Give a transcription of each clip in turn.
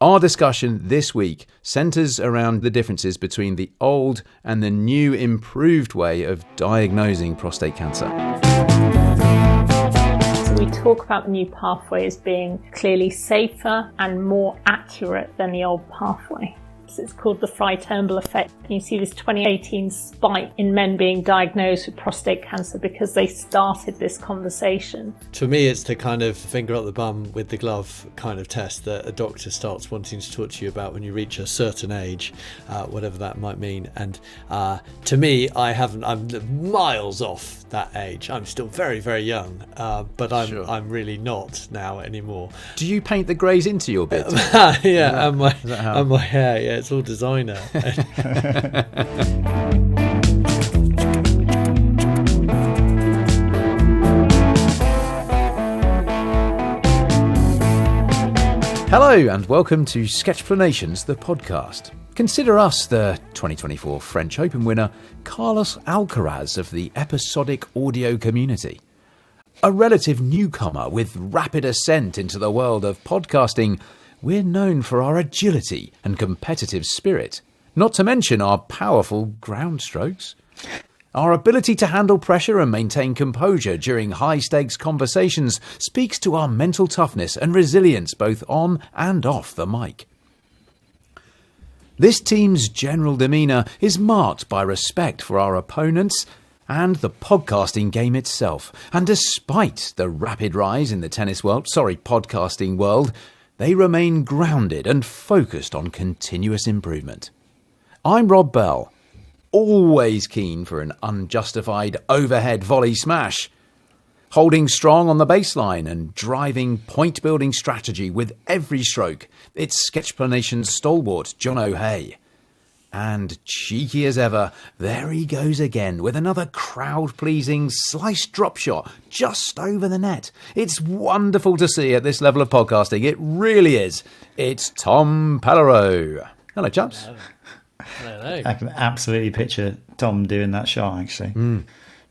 Our discussion this week centres around the differences between the old and the new improved way of diagnosing prostate cancer. So we talk about the new pathway as being clearly safer and more accurate than the old pathway. It's called the Fry-Turnbull effect. You see this 2018 spike in men being diagnosed with prostate cancer because they started this conversation. For me, it's the kind of finger up the bum with the glove kind of test that a doctor starts wanting to talk to you about when you reach a certain age, whatever that might mean. And to me, I'm miles off that age. I'm still very, very young, but I'm really not now anymore. Do you paint the greys into your bit? Yeah, and my hair, yeah. It's all designer. Hello and welcome to Sketchplanations, the podcast. Consider us the 2024 French Open winner, Carlos Alcaraz of the episodic audio community. A relative newcomer with rapid ascent into the world of podcasting, we're known for our agility and competitive spirit, not to mention our powerful ground strokes. Our ability to handle pressure and maintain composure during high-stakes conversations speaks to our mental toughness and resilience both on and off the mic. This team's general demeanour is marked by respect for our opponents and the podcasting game itself. And despite the rapid rise in the podcasting world, they remain grounded and focused on continuous improvement. I'm Rob Bell, always keen for an unjustified overhead volley smash, holding strong on the baseline and driving point-building strategy with every stroke. It's Sketchplanations stalwart John O'Hay. And cheeky as ever, there he goes again with another crowd-pleasing slice drop shot just over the net. It's wonderful to see at this level of podcasting. It really is. It's Tom Pellereau. Hello, chaps. Hello. I can absolutely picture Tom doing that shot, actually.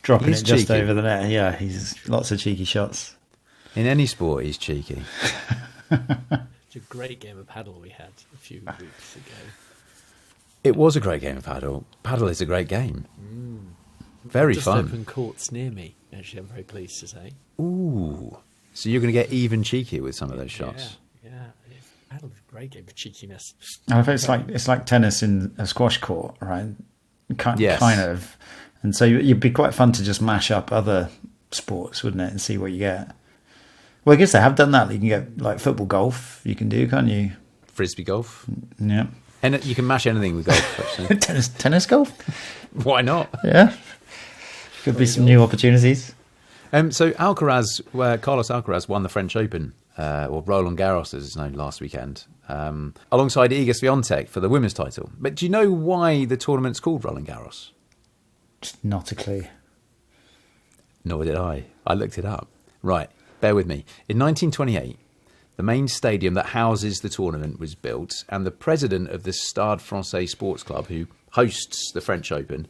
Dropping He's it just cheeky. over the net. Yeah, he's lots of cheeky shots. In any sport, he's cheeky. It's a great game of paddle we had a few weeks ago. It was a great game of paddle. Paddle is a great game. Very Just fun. open courts near me, actually, I'm very pleased to say. Ooh. So you're going to get even cheekier with some of those shots. Yeah. Paddle is a great game for cheekiness. I think it's like tennis in a squash court, right? Yes. Kind of. And so it'd be quite fun to just mash up other sports, wouldn't it, and see what you get. Well, I guess they have done that. You can get like football, golf. You can do, can't you? Frisbee golf. Yeah. And you can mash anything with golf, actually. tennis golf. Why not? Yeah. Could be some new opportunities. So Carlos Alcaraz won the French Open, or Roland Garros as it's known, last weekend, alongside Iga Swiatek for the women's title. But do you know why the tournament's called Roland Garros? Just not a clue. Nor did I. I looked it up. Right, bear with me. In 1928, the main stadium that houses the tournament was built, and the president of the Stade Francais Sports Club, who hosts the French Open,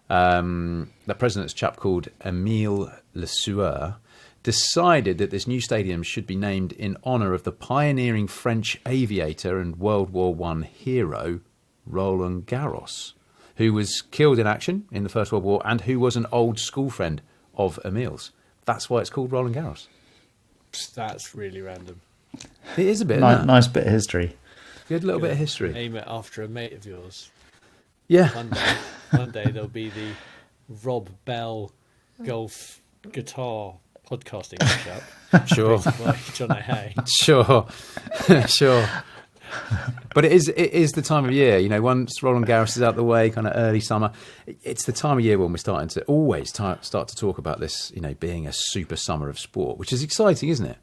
the president's a chap called Émile Le Sueur, decided that this new stadium should be named in honour of the pioneering French aviator and World War I hero, Roland Garros, who was killed in action in the First World War and who was an old school friend of Émile's. That's why it's called Roland Garros. That's really random. It is a bit, Nice bit of history. Good little bit of history. Aim it after a mate of yours. Yeah. One day there'll be the Rob Bell golf guitar podcasting matchup. Sure. By John O'Hay. Sure. But it is the time of year, once Roland Garros is out the way, kind of early summer, it's the time of year when we're starting to always start to talk about this, being a super summer of sport, which is exciting, isn't it?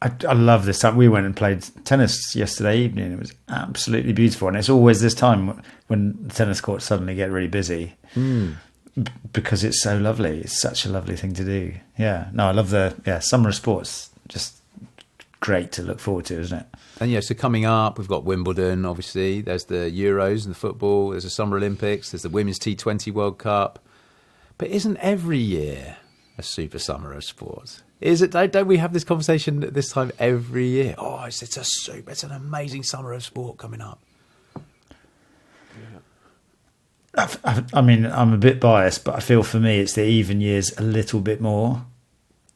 I love this time. We went and played tennis yesterday evening. It was absolutely beautiful. And it's always this time when the tennis courts suddenly get really busy because it's so lovely. It's such a lovely thing to do. Yeah. No, I love summer of sports. Just great to look forward to, isn't it? And so coming up, we've got Wimbledon, obviously. There's the Euros and the football. There's the Summer Olympics. There's the Women's T20 World Cup. But isn't every year a super summer of sport? Is it? Don't we have this conversation at this time every year? Oh, it's an amazing summer of sport coming up. I mean, I'm a bit biased, but I feel for me it's the even years a little bit more.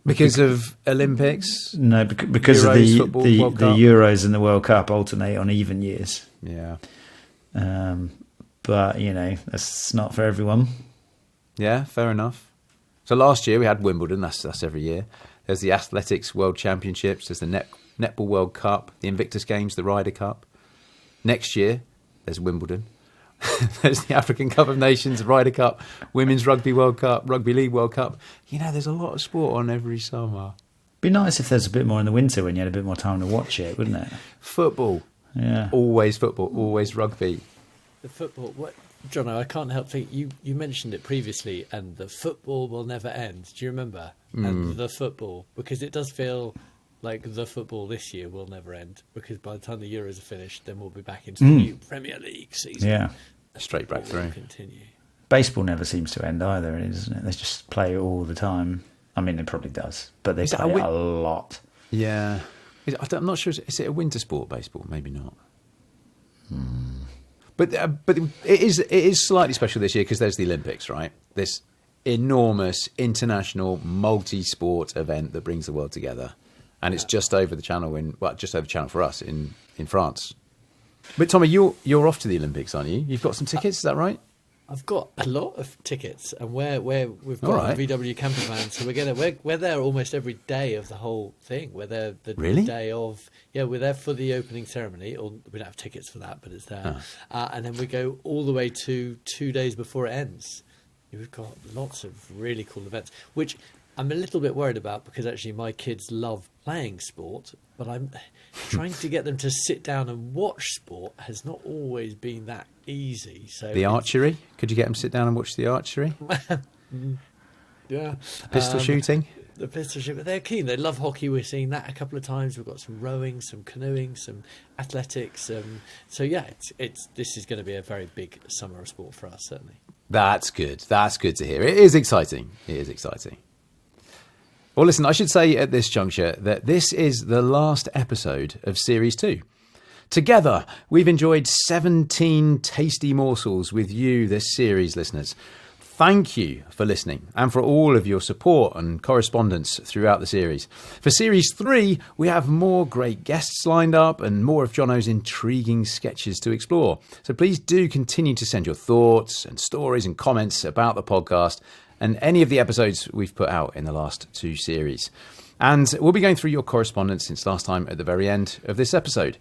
Because of Olympics? No, because Euros, of the football, World Cup? Euros and the World Cup alternate on even years. Yeah. But, you know, that's not for everyone. Yeah, fair enough. So last year we had Wimbledon, that's every year. There's the Athletics World Championships, there's the Netball World Cup, the Invictus Games, the Ryder Cup. Next year, there's Wimbledon. There's the African Cup of Nations, Ryder Cup, Women's Rugby World Cup, Rugby League World Cup. You know, there's a lot of sport on every summer. Be nice if there's a bit more in the winter when you had a bit more time to watch it, wouldn't it? Football. Yeah. Always football, always rugby. The football, Jono, I can't help thinking, you mentioned it previously, and the football will never end. Do you remember? And the football, because it does feel like the football this year will never end, because by the time the Euros are finished, then we'll be back into the new Premier League season. Yeah. Straight back through. Continue. Baseball never seems to end either, doesn't it? They just play it all the time. I mean, it probably does, but they play it a lot. Yeah. I'm not sure. Is it a winter sport, baseball? Maybe not. But it is slightly special this year because there's the Olympics, right? This enormous international multi-sport event that brings the world together. And it's just over the channel for us in France. But Tommy, you're off to the Olympics, aren't you? You've got some tickets, is that right? I've got a lot of tickets, and we've got a VW camper van, so we're there almost every day of the whole thing. We're there the day of, we're there for the opening ceremony, or we don't have tickets for that, but it's there. And then we go all the way to 2 days before it ends. We've got lots of really cool events, which I'm a little bit worried about because actually my kids love playing sport, but I'm trying to get them to sit down and watch sport has not always been that easy. So the archery? Could you get them to sit down and watch the archery? Yeah. Pistol shooting? The pistol shooting. They're keen. They love hockey. We've seen that a couple of times. We've got some rowing, some canoeing, some athletics. So yeah, this is going to be a very big summer of sport for us, certainly. That's good. That's good to hear. It is exciting. It is exciting. Well, listen, I should say at this juncture that this is the last episode of Series 2. Together, we've enjoyed 17 tasty morsels with you this series, listeners. Thank you for listening and for all of your support and correspondence throughout the series. For Series 3, we have more great guests lined up and more of Jono's intriguing sketches to explore. So please do continue to send your thoughts and stories and comments about the podcast and any of the episodes we've put out in the last 2 series. And we'll be going through your correspondence since last time at the very end of this episode.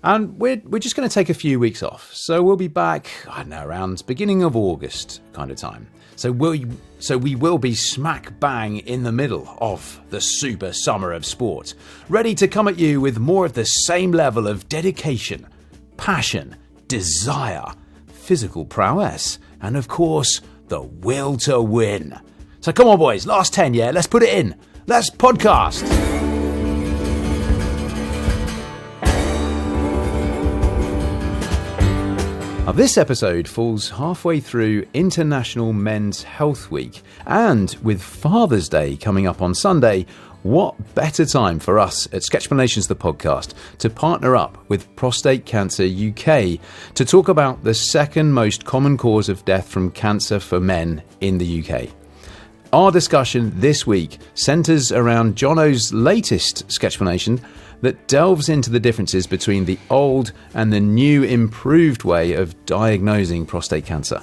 And we're just going to take a few weeks off. So we'll be back, I don't know, around beginning of August kind of time. So we will be smack bang in the middle of the super summer of sport, ready to come at you with more of the same level of dedication, passion, desire, physical prowess, and of course, the will to win. So come on, boys, last 10, yeah? Let's put it in. Let's podcast. Now, this episode falls halfway through International Men's Health Week, and with Father's Day coming up on Sunday, what better time for us at Sketchplanations the podcast to partner up with Prostate Cancer UK to talk about the second most common cause of death from cancer for men in the UK. Our discussion this week centres around Jono's latest Sketchplanation that delves into the differences between the old and the new improved way of diagnosing prostate cancer.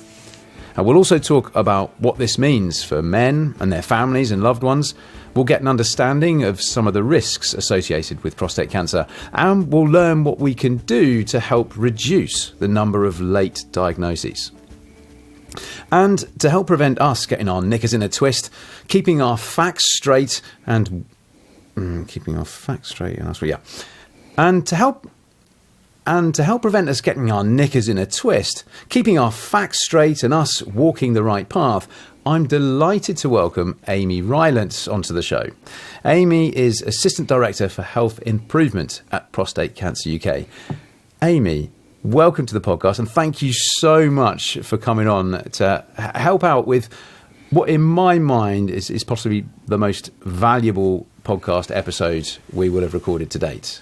And we'll also talk about what this means for men and their families and loved ones. We'll get an understanding of some of the risks associated with prostate cancer, and we'll learn what we can do to help reduce the number of late diagnoses. And to help prevent us getting our knickers in a twist, keeping our facts straight and to help prevent us getting our knickers in a twist, keeping our facts straight and us walking the right path, I'm delighted to welcome Amy Rylance onto the show. Amy is Assistant Director for Health Improvement at Prostate Cancer UK. Amy, welcome to the podcast, and thank you so much for coming on to help out with what in my mind is possibly the most valuable podcast episode we will have recorded to date.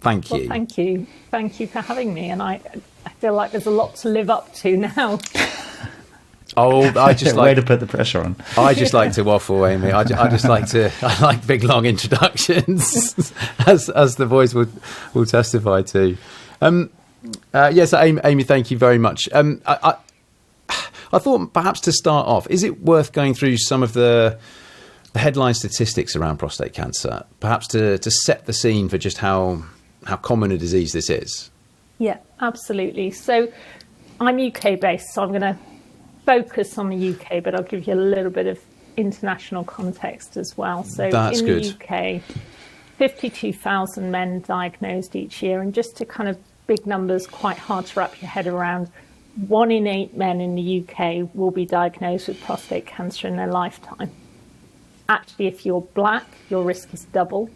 Thank you. Well, thank you. Thank you for having me. And I feel like there's a lot to live up to now. Oh, I just way to put the pressure on. I just like to waffle, Amy. I like big long introductions, as the boys will testify to. Yes, Amy, thank you very much. I thought perhaps to start off, is it worth going through some of the headline statistics around prostate cancer, perhaps to set the scene for just how common a disease this is? Yeah, absolutely. So I'm UK based, so I'm going to focus on the UK, but I'll give you a little bit of international context as well. So That's in good. The UK, 52,000 men diagnosed each year, and just to kind of big numbers, quite hard to wrap your head around. 1 in 8 men in the UK will be diagnosed with prostate cancer in their lifetime. Actually, if you're black, your risk is double.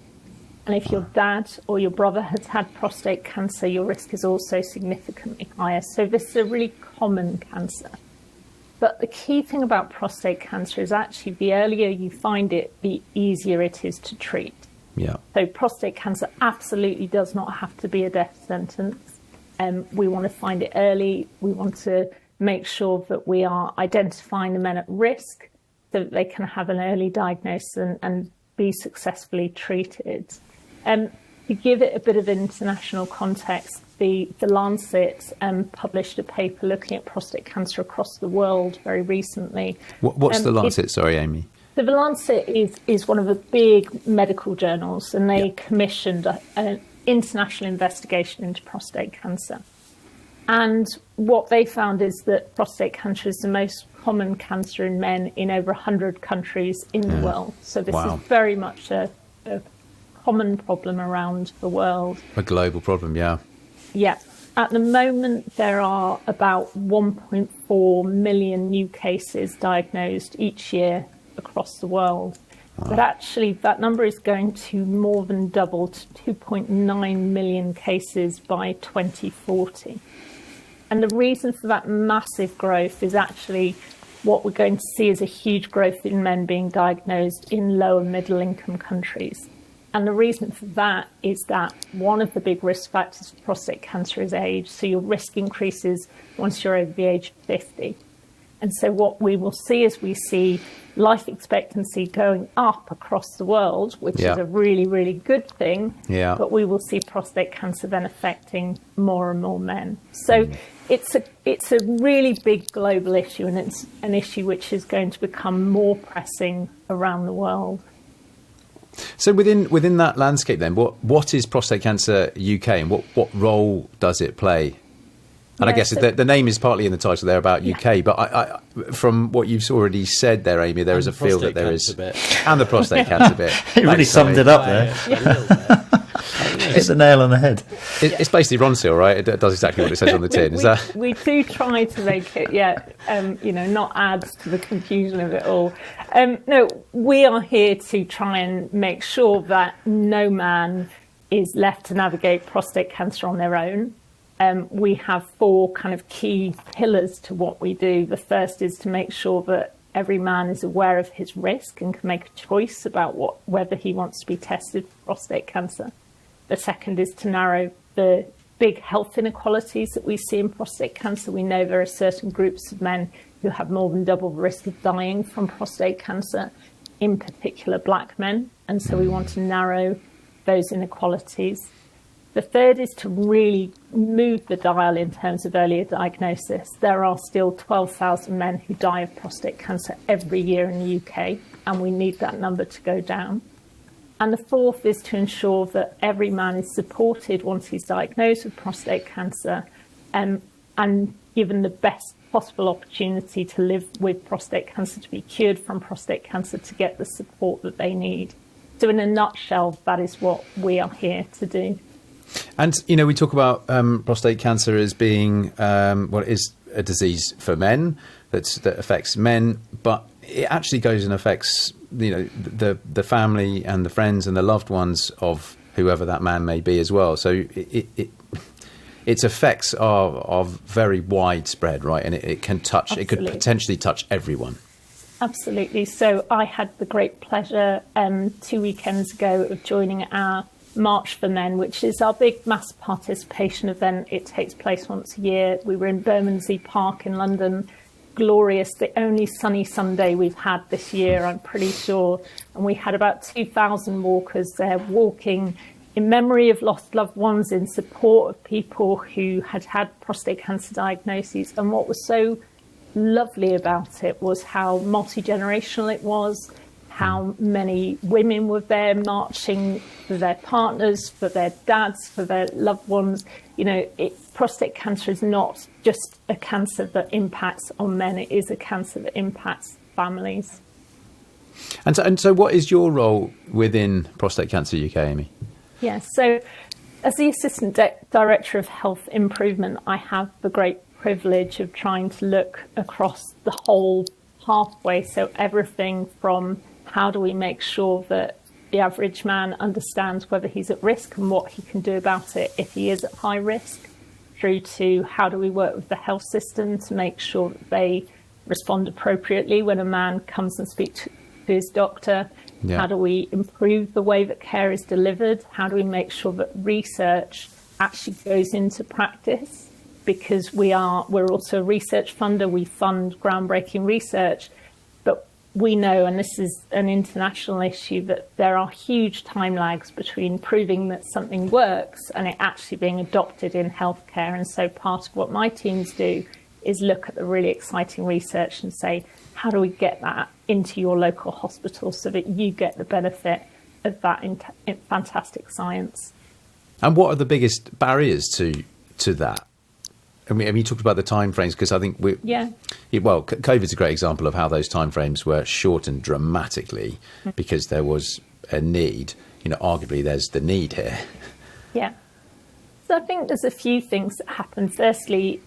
And if your dad or your brother has had prostate cancer, your risk is also significantly higher. So this is a really common cancer. But the key thing about prostate cancer is actually the earlier you find it, the easier it is to treat. Yeah. So prostate cancer absolutely does not have to be a death sentence. We want to find it early. We want to make sure that we are identifying the men at risk so that they can have an early diagnosis and be successfully treated. To give it a bit of international context, the Lancet published a paper looking at prostate cancer across the world very recently. What's the Lancet? Sorry, Amy. So the Lancet is one of the big medical journals, and they commissioned an international investigation into prostate cancer. And what they found is that prostate cancer is the most common cancer in men in over 100 countries in the world. So this is very much a common problem around the world. A global problem, yeah. Yeah. At the moment, there are about 1.4 million new cases diagnosed each year across the world. Wow. But actually, that number is going to more than double to 2.9 million cases by 2040. And the reason for that massive growth is actually what we're going to see is a huge growth in men being diagnosed in low and middle income countries. And the reason for that is that one of the big risk factors for prostate cancer is age. So your risk increases once you're over the age of 50. And so what we will see is we see life expectancy going up across the world, which is a really, really good thing. Yeah. But we will see prostate cancer then affecting more and more men. So it's a really big global issue, and it's an issue which is going to become more pressing around the world. So within that landscape then, what is Prostate Cancer UK, and what role does it play? And I guess the name is partly in the title there about UK, but I from what you've already said there, Amy, there is a feel that there is... And the prostate cancer bit. You really summed it up there. Hit the nail on the head. It's basically Ronseal, right? It does exactly what it says on the tin. We do try to make it, not add to the confusion of it all. No, we are here to try and make sure that no man is left to navigate prostate cancer on their own. We have 4 kind of key pillars to what we do. The first is to make sure that every man is aware of his risk and can make a choice about whether he wants to be tested for prostate cancer. The second is to narrow the big health inequalities that we see in prostate cancer. We know there are certain groups of men who have more than double the risk of dying from prostate cancer, in particular black men. And so we want to narrow those inequalities. The third is to really move the dial in terms of earlier diagnosis. There are still 12,000 men who die of prostate cancer every year in the UK, and we need that number to go down. And the fourth is to ensure that every man is supported once he's diagnosed with prostate cancer and given the best possible opportunity to live with prostate cancer, to be cured from prostate cancer, to get the support that they need. So in a nutshell, that is what we are here to do. And, we talk about prostate cancer as being, it is a disease for men that affects men, but it actually goes and affects, the family and the friends and the loved ones of whoever that man may be as well. So its effects are very widespread, right? And it can touch, Absolutely. It could potentially touch everyone. Absolutely. So I had the great pleasure 2 weekends ago of joining our March for Men, which is our big mass participation event. It takes place once a year. We were in Bermondsey Park in London. Glorious, the only sunny Sunday we've had this year, I'm pretty sure. And we had about 2,000 walkers there walking in memory of lost loved ones, in support of people who had had prostate cancer diagnoses. And what was so lovely about it was how multi-generational it was, how many women were there marching for their partners, for their dads, for their loved ones. You know, prostate cancer is not just a cancer that impacts on men, it is a cancer that impacts families. And so what is your role within Prostate Cancer UK, Amy? Yes, so as the Assistant Director of Health Improvement, I have the great privilege of trying to look across the whole pathway. So everything from how do we make sure that the average man understands whether he's at risk and what he can do about it if he is at high risk, through to how do we work with the health system to make sure that they respond appropriately when a man comes and speaks to his doctor. Yeah. How do we improve the way that care is delivered? How do we make sure that research actually goes into practice? Because we're also a research funder, we fund groundbreaking research, but we know, and this is an international issue, that there are huge time lags between proving that something works and it actually being adopted in healthcare. And so part of what my teams do is look at the really exciting research and say, how do we get that into your local hospital so that you get the benefit of that fantastic science? And what are the biggest barriers to that? I mean, you talked about the timeframes, because I think COVID's a great example of how those timeframes were shortened dramatically because there was a need. You know, arguably there's the need here. Yeah. So I think there's a few things that happen. Firstly,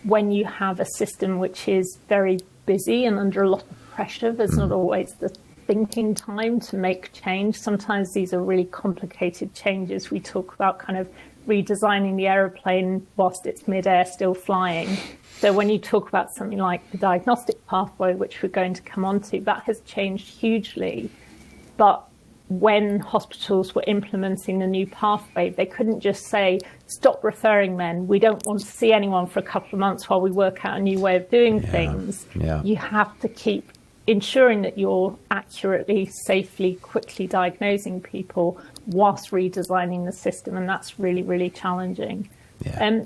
when you have a system which is very busy and under a lot of pressure, there's not always the thinking time to make change. Sometimes these are really complicated changes. We talk about kind of redesigning the aeroplane whilst it's mid-air still flying. So when you talk about something like the diagnostic pathway, which we're going to come on to, that has changed hugely. But when hospitals were implementing the new pathway, they couldn't just say, stop referring men. We don't want to see anyone for a couple of months while we work out a new way of doing things. Yeah. You have to keep ensuring that you're accurately, safely, quickly diagnosing people whilst redesigning the system. And that's really, really challenging. Yeah.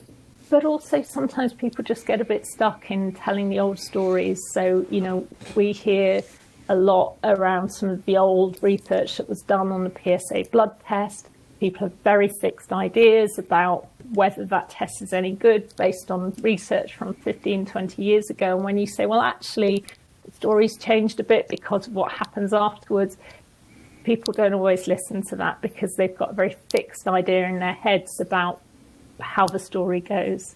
But also sometimes people just get a bit stuck in telling the old stories. So, you know, we hear a lot around some of the old research that was done on the PSA blood test. People have very fixed ideas about whether that test is any good based on research from 15, 20 years ago. And when you say, well, actually, the story's changed a bit because of what happens afterwards, people don't always listen to that because they've got a very fixed idea in their heads about how the story goes.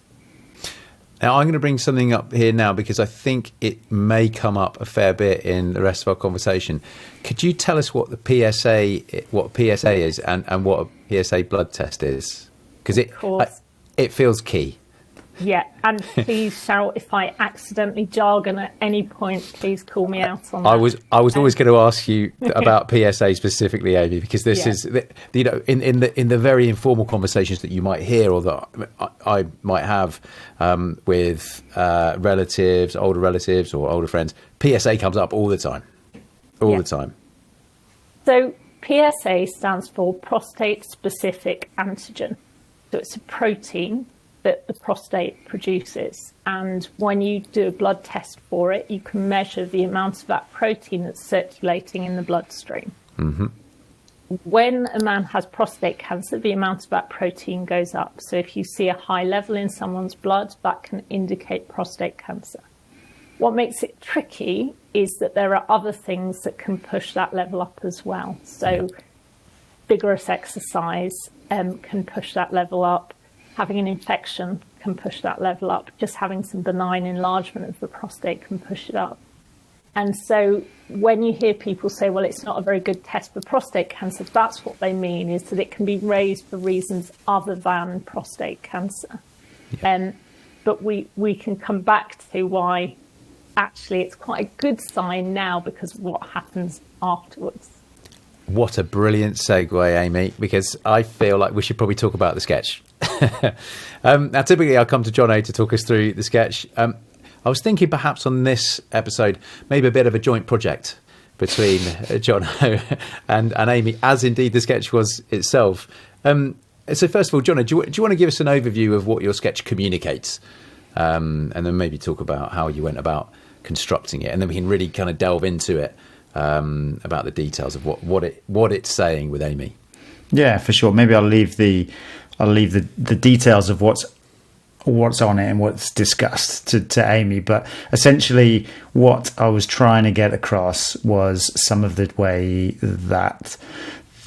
Now, I'm going to bring something up here now because I think it may come up a fair bit in the rest of our conversation. Could you tell us what the PSA is and what a PSA blood test is? Because it feels key. Yeah, and please, Cheryl, if I accidentally jargon at any point, please call me out on that. I was always going to ask you about PSA specifically, Amy, because this is, you know, in the very informal conversations that you might hear or that I might have with relatives, older relatives or older friends, PSA comes up all the time, all the time. So PSA stands for prostate specific antigen. So it's a protein that the prostate produces. And when you do a blood test for it, you can measure the amount of that protein that's circulating in the bloodstream. Mm-hmm. When a man has prostate cancer, the amount of that protein goes up. So if you see a high level in someone's blood, that can indicate prostate cancer. What makes it tricky is that there are other things that can push that level up as well. So vigorous exercise can push that level up. Having an infection can push that level up. Just having some benign enlargement of the prostate can push it up. And so when you hear people say, well, it's not a very good test for prostate cancer, that's what they mean, is that it can be raised for reasons other than prostate cancer. Yeah. But we can come back to why actually it's quite a good sign now because of what happens afterwards. What a brilliant segue, Amy, because I feel like we should probably talk about the sketch. Now, typically I'll come to John O to talk us through the sketch. I was thinking perhaps on this episode, maybe a bit of a joint project between John O and Amy, as indeed the sketch was itself. So first of all, John, do you want to give us an overview of what your sketch communicates? And then maybe talk about how you went about constructing it. And then we can really kind of delve into it, about the details of what it's saying with Amy. Yeah, for sure. Maybe I'll leave the details of what's on it and what's discussed to Amy. But essentially what I was trying to get across was some of the way that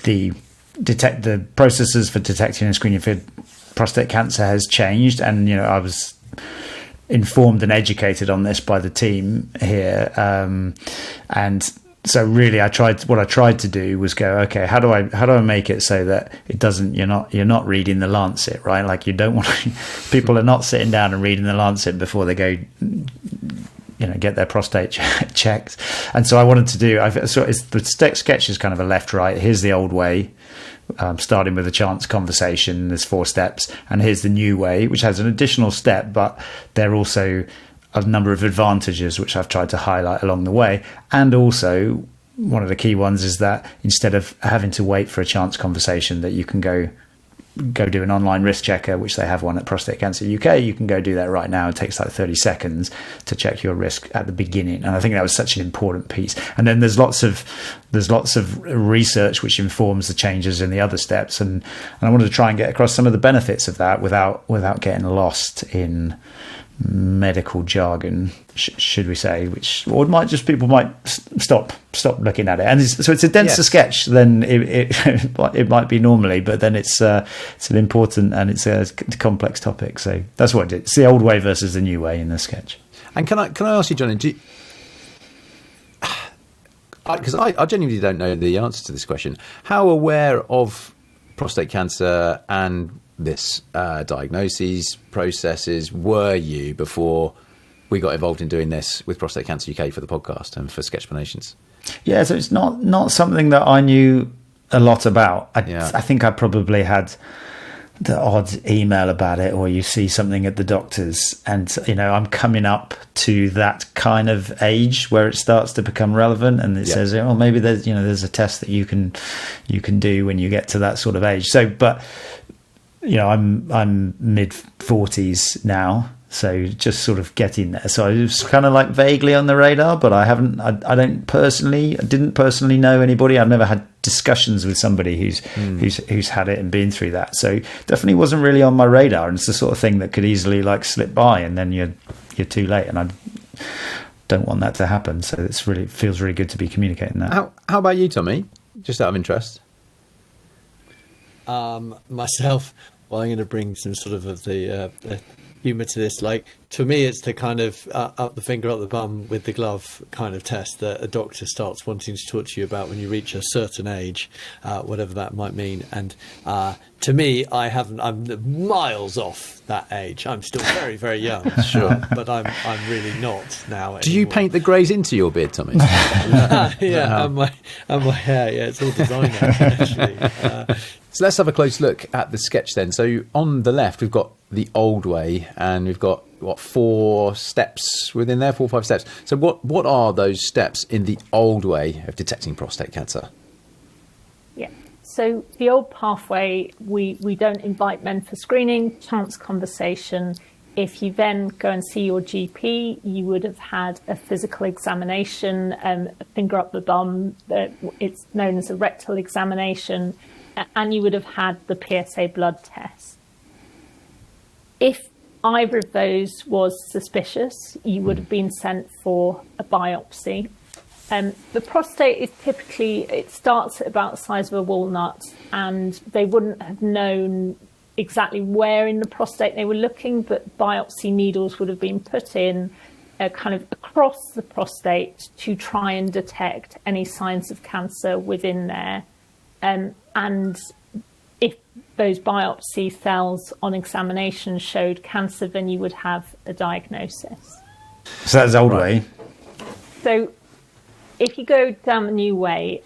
the processes for detecting and screening for prostate cancer has changed. And, I was informed and educated on this by the team here. And so really I tried to do was go, okay, how do I make it so that it doesn't, you're not reading the Lancet, right? Like you don't want to, people are not sitting down and reading the Lancet before they go, get their prostate checked. And so I wanted to do, the sketch is kind of a left-right. Here's the old way, starting with a chance conversation. There's 4 steps. And here's the new way, which has an additional step, but they're also a number of advantages, which I've tried to highlight along the way. And also one of the key ones is that instead of having to wait for a chance conversation, that you can go do an online risk checker, which they have one at Prostate Cancer UK. You can go do that right now. It takes like 30 seconds to check your risk at the beginning. And I think that was such an important piece. And then there's lots of research which informs the changes in the other steps. And I wanted to try and get across some of the benefits of that without getting lost in medical jargon, should we say, or people might stop looking at it. And so it's a denser sketch than it might be normally, but then it's an important and it's a complex topic. So that's what I did. It's the old way versus the new way in the sketch. And can I ask you, Johnny, because I genuinely don't know the answer to this question, how aware of prostate cancer and this diagnoses processes were you before we got involved in doing this with Prostate Cancer UK for the podcast and for Sketchplanations? Yeah, so it's not something that I knew a lot about. I think I probably had the odd email about it, or you see something at the doctor's, and I'm coming up to that kind of age where it starts to become relevant, and it says, oh, maybe there's a test that you can do when you get to that sort of age. So, but I'm mid 40s now, so just sort of getting there. So it was kind of like vaguely on the radar, but I didn't personally know anybody. I've never had discussions with somebody who's had it and been through that. So definitely wasn't really on my radar. And it's the sort of thing that could easily slip by, and then you're too late. And I don't want that to happen. So it feels really good to be communicating that. How about you, Tommy? Just out of interest. Myself, well, I'm going to bring some sort of the humour to this. Like, to me, it's the kind of up the finger, up the bum with the glove kind of test that a doctor starts wanting to talk to you about when you reach a certain age, whatever that might mean. And to me, I'm miles off that age. I'm still very, very young, sure, but I'm really not now. Do you paint the greys into your beard, Tommy? Yeah, and my hair. Yeah, it's all designer actually. So let's have a close look at the sketch then. So on the left, we've got the old way, and we've got 4 steps within there, 4 or 5 steps. So what are those steps in the old way of detecting prostate cancer? Yeah. So the old pathway, we don't invite men for screening, chance conversation. If you then go and see your GP, you would have had a physical examination, a finger up the bum. It's known as a rectal examination. And you would have had the PSA blood test. If either of those was suspicious, you would have been sent for a biopsy. The prostate is typically, it starts at about the size of a walnut, and they wouldn't have known exactly where in the prostate they were looking, but biopsy needles would have been put in kind of across the prostate to try and detect any signs of cancer within there. And if those biopsy cells on examination showed cancer, then you would have a diagnosis. So that's the old way. So if you go down the new way,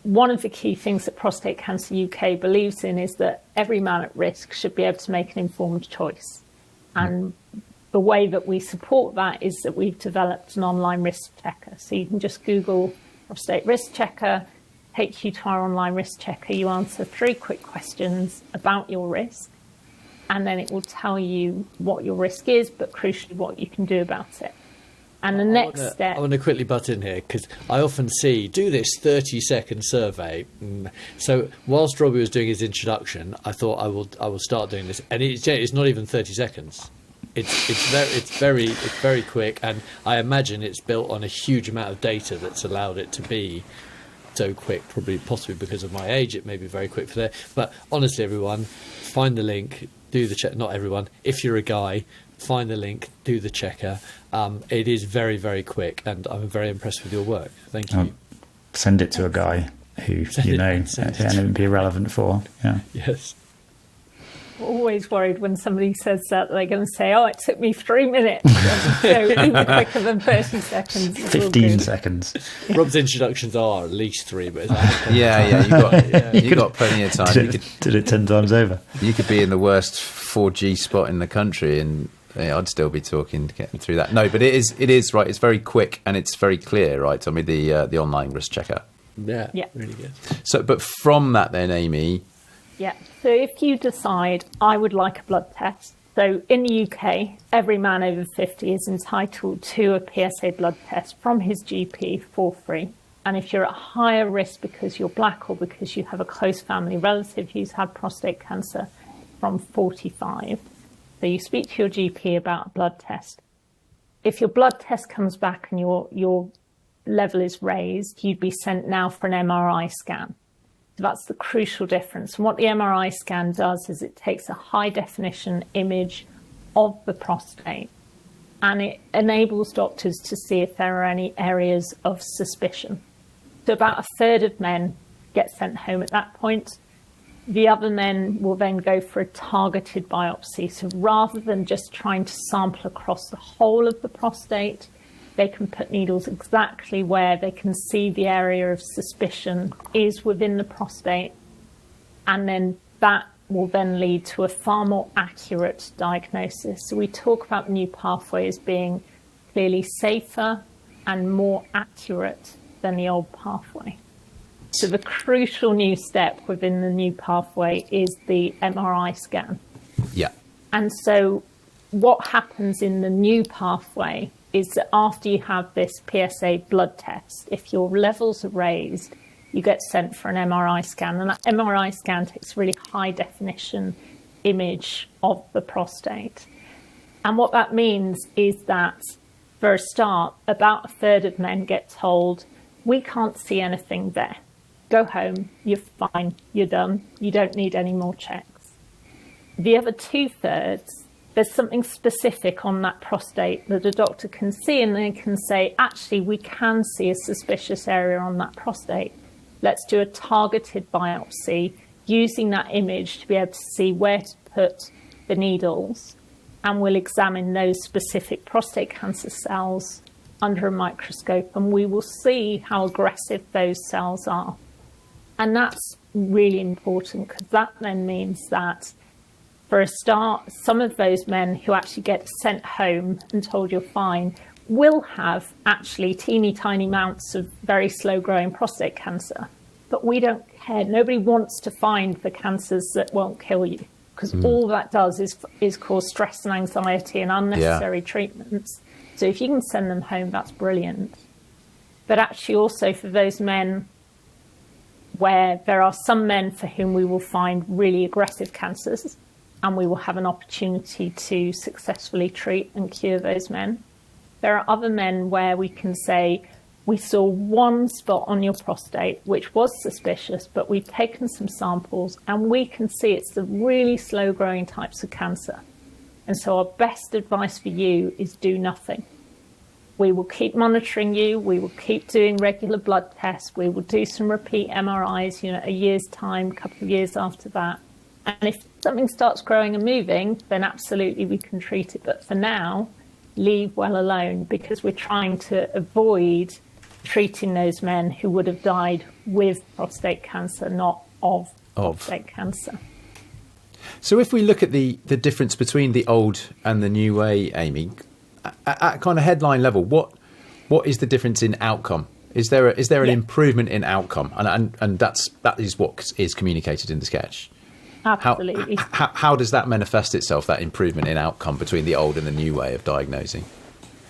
one of the key things that Prostate Cancer UK believes in is that every man at risk should be able to make an informed choice. And the way that we support that is that we've developed an online risk checker. So you can just Google prostate risk checker, take you to our online risk checker. You answer 3 quick questions about your risk, and then it will tell you what your risk is, but crucially what you can do about it. And the next step... I want to quickly butt in here, because I often see, do this 30-second survey. So whilst Robbie was doing his introduction, I thought I will start doing this. And it's not even 30 seconds. It's very quick. And I imagine it's built on a huge amount of data that's allowed it to be so quick, possibly because of my age. It may be very quick for there. But honestly, everyone, find the link, do the check. Not everyone. If you're a guy, find the link, do the checker. It is very, very quick, and I'm very impressed with your work. Thank you. Send it to a guy who and it would be relevant for. Yeah. Yes. Always worried when somebody says that they're going to say, "Oh, it took me 3 minutes." So even quicker than 30 seconds. 15 seconds. Rob's introductions are at least 3, but you got plenty of time. Did it 10 times over. You could be in the worst 4G spot in the country, and I'd still be talking to get through that. No, but it is right. It's very quick and it's very clear, right? Tommy, the online risk checker. Yeah, really good. So, but from that, then, Amy. Yeah. So if you decide I would like a blood test, so in the UK, every man over 50 is entitled to a PSA blood test from his GP for free. And if you're at higher risk because you're black or because you have a close family relative who's had prostate cancer, from 45. So you speak to your GP about a blood test. If your blood test comes back and your level is raised, you'd be sent now for an MRI scan. So that's the crucial difference. And what the MRI scan does is it takes a high definition image of the prostate, and it enables doctors to see if there are any areas of suspicion. So about a third of men get sent home at that point. The other men will then go for a targeted biopsy. So rather than just trying to sample across the whole of the prostate, they can put needles exactly where they can see the area of suspicion is within the prostate. And then that will then lead to a far more accurate diagnosis. So we talk about the new pathway as being clearly safer and more accurate than the old pathway. So the crucial new step within the new pathway is the MRI scan. Yeah. And so what happens in the new pathway is that after you have this PSA blood test, if your levels are raised, you get sent for an MRI scan. And that MRI scan takes a really high definition image of the prostate. And what that means is that, for a start, about a third of men get told, we can't see anything there. Go home, you're fine, you're done, you don't need any more checks. The other 2/3, there's something specific on that prostate that a doctor can see, and they can say, actually, we can see a suspicious area on that prostate. Let's do a targeted biopsy using that image to be able to see where to put the needles, and we'll examine those specific prostate cancer cells under a microscope, and we will see how aggressive those cells are. And that's really important, because that then means that, for a start, some of those men who actually get sent home and told you're fine will have actually teeny tiny amounts of very slow growing prostate cancer. But we don't care. Nobody wants to find the cancers that won't kill you, because all that does is cause stress and anxiety and unnecessary treatments. So if you can send them home, that's brilliant. But actually also for those men where there are some men for whom we will find really aggressive cancers, and we will have an opportunity to successfully treat and cure those men. There are other men where we can say, we saw one spot on your prostate which was suspicious, but we've taken some samples and we can see it's the really slow growing types of cancer. And so our best advice for you is do nothing. We will keep monitoring you. We will keep doing regular blood tests. We will do some repeat MRIs, a year's time, a couple of years after that. And if something starts growing and moving, then absolutely we can treat it. But for now, leave well alone, because we're trying to avoid treating those men who would have died with prostate cancer, not of prostate cancer. So if we look at the difference between the old and the new way, Amy, at kind of headline level, what is the difference in outcome? Is there an improvement in outcome? And that is what is communicated in the sketch. Absolutely. How does that manifest itself, that improvement in outcome between the old and the new way of diagnosing?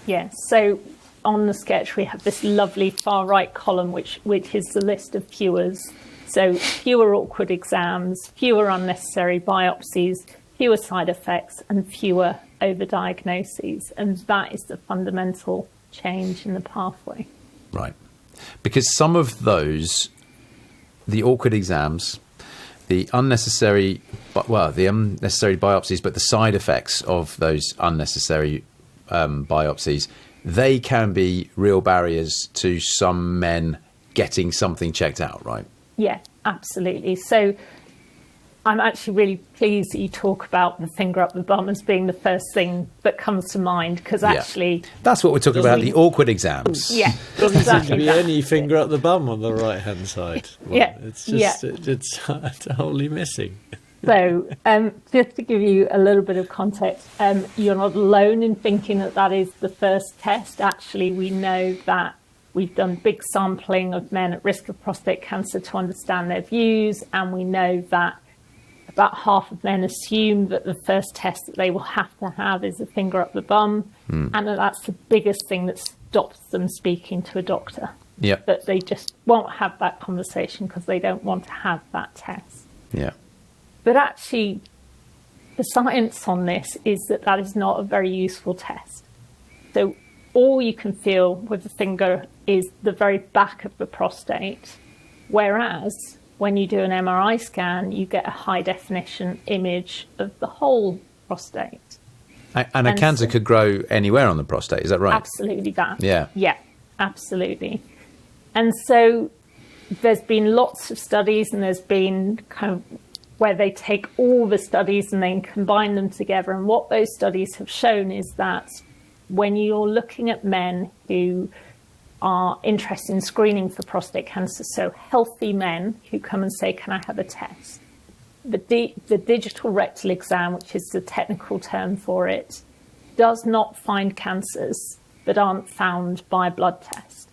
Yes. So on the sketch, we have this lovely far right column, which is the list of fewers. So fewer awkward exams, fewer unnecessary biopsies, fewer side effects, and fewer overdiagnoses. And that is the fundamental change in the pathway. Right. Because some of those, the awkward exams, the unnecessary biopsies, but the side effects of those unnecessary biopsies, they can be real barriers to some men getting something checked out, right? Yeah, absolutely. So I'm actually really pleased that you talk about the finger up the bum as being the first thing that comes to mind, because actually... That's what we're talking about, the awkward exams. Yeah, Doesn't exactly. seem to be any finger up the bum on the right-hand side. Well, Yeah, it's just it's wholly missing. So just to give you a little bit of context, you're not alone in thinking that is the first test. Actually, we know that we've done big sampling of men at risk of prostate cancer to understand their views, and we know that about half of men assume that the first test that they will have to have is a finger up the bum, and that's the biggest thing that stops them speaking to a doctor. Yeah. That they just won't have that conversation because they don't want to have that test. Yeah. But actually, the science on this is that is not a very useful test. So all you can feel with the finger is the very back of the prostate, whereas when you do an MRI scan, you get a high definition image of the whole prostate. And a cancer could grow anywhere on the prostate, is that right? Absolutely that. Yeah. Yeah, absolutely. And so there's been lots of studies, and there's been kind of where they take all the studies and then combine them together. And what those studies have shown is that when you're looking at men who are interested in screening for prostate cancer, so healthy men who come and say, can I have a test? The digital rectal exam, which is the technical term for it, does not find cancers that aren't found by a blood test.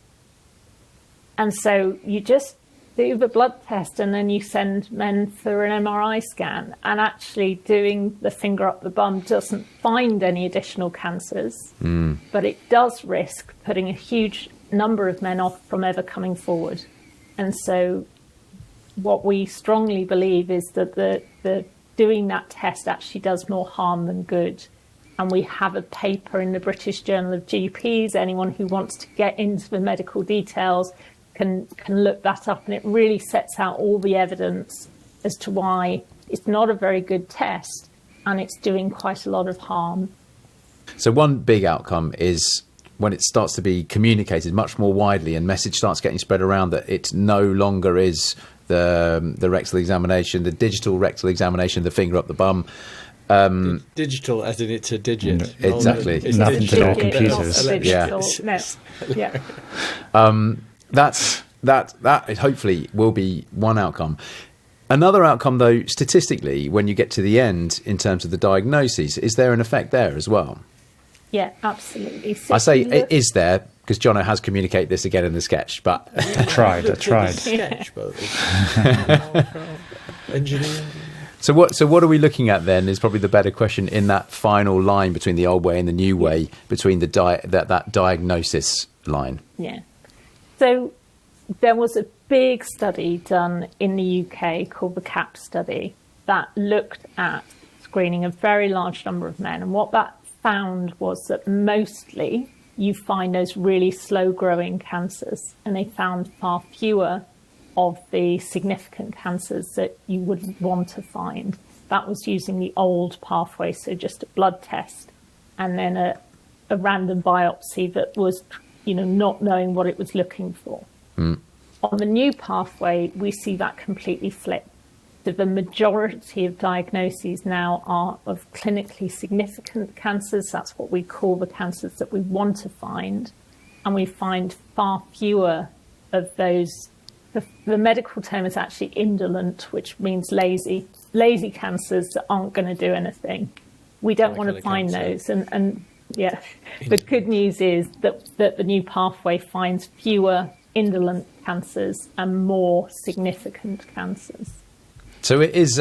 And so you just do the blood test and then you send men for an MRI scan, and actually doing the finger up the bum doesn't find any additional cancers, but it does risk putting a huge number of men off from ever coming forward. And so what we strongly believe is that the doing that test actually does more harm than good. And we have a paper in the British Journal of GPs. Anyone who wants to get into the medical details can look that up, and it really sets out all the evidence as to why it's not a very good test and it's doing quite a lot of harm. So one big outcome is when it starts to be communicated much more widely and message starts getting spread around that it no longer is the rectal examination, the digital rectal examination, the finger up the bum. Digital, as in it's a digit. Exactly. It's Nothing to do with Digital, computers. not digital. Yeah. No. Yeah. That hopefully will be one outcome. Another outcome, though, statistically, when you get to the end in terms of the diagnoses, is there an effect there as well? Yeah, absolutely. So I say it is there because Jono has communicated this again in the sketch, but I tried. Sketch, but engineering. So what are we looking at then is probably the better question in that final line between the old way and the new way, between the that diagnosis line. Yeah. So there was a big study done in the UK called the CAP study that looked at screening a very large number of men. And what that found was that mostly you find those really slow growing cancers, and they found far fewer of the significant cancers that you would want to find. That was using the old pathway, so just a blood test and then a random biopsy that was, not knowing what it was looking for. On the new pathway, we see that completely flip. So the majority of diagnoses now are of clinically significant cancers. That's what we call the cancers that we want to find. And we find far fewer of those. The medical term is actually indolent, which means lazy cancers that aren't going to do anything. We don't want to find those. And yeah, the good news is that the new pathway finds fewer indolent cancers and more significant cancers. So it is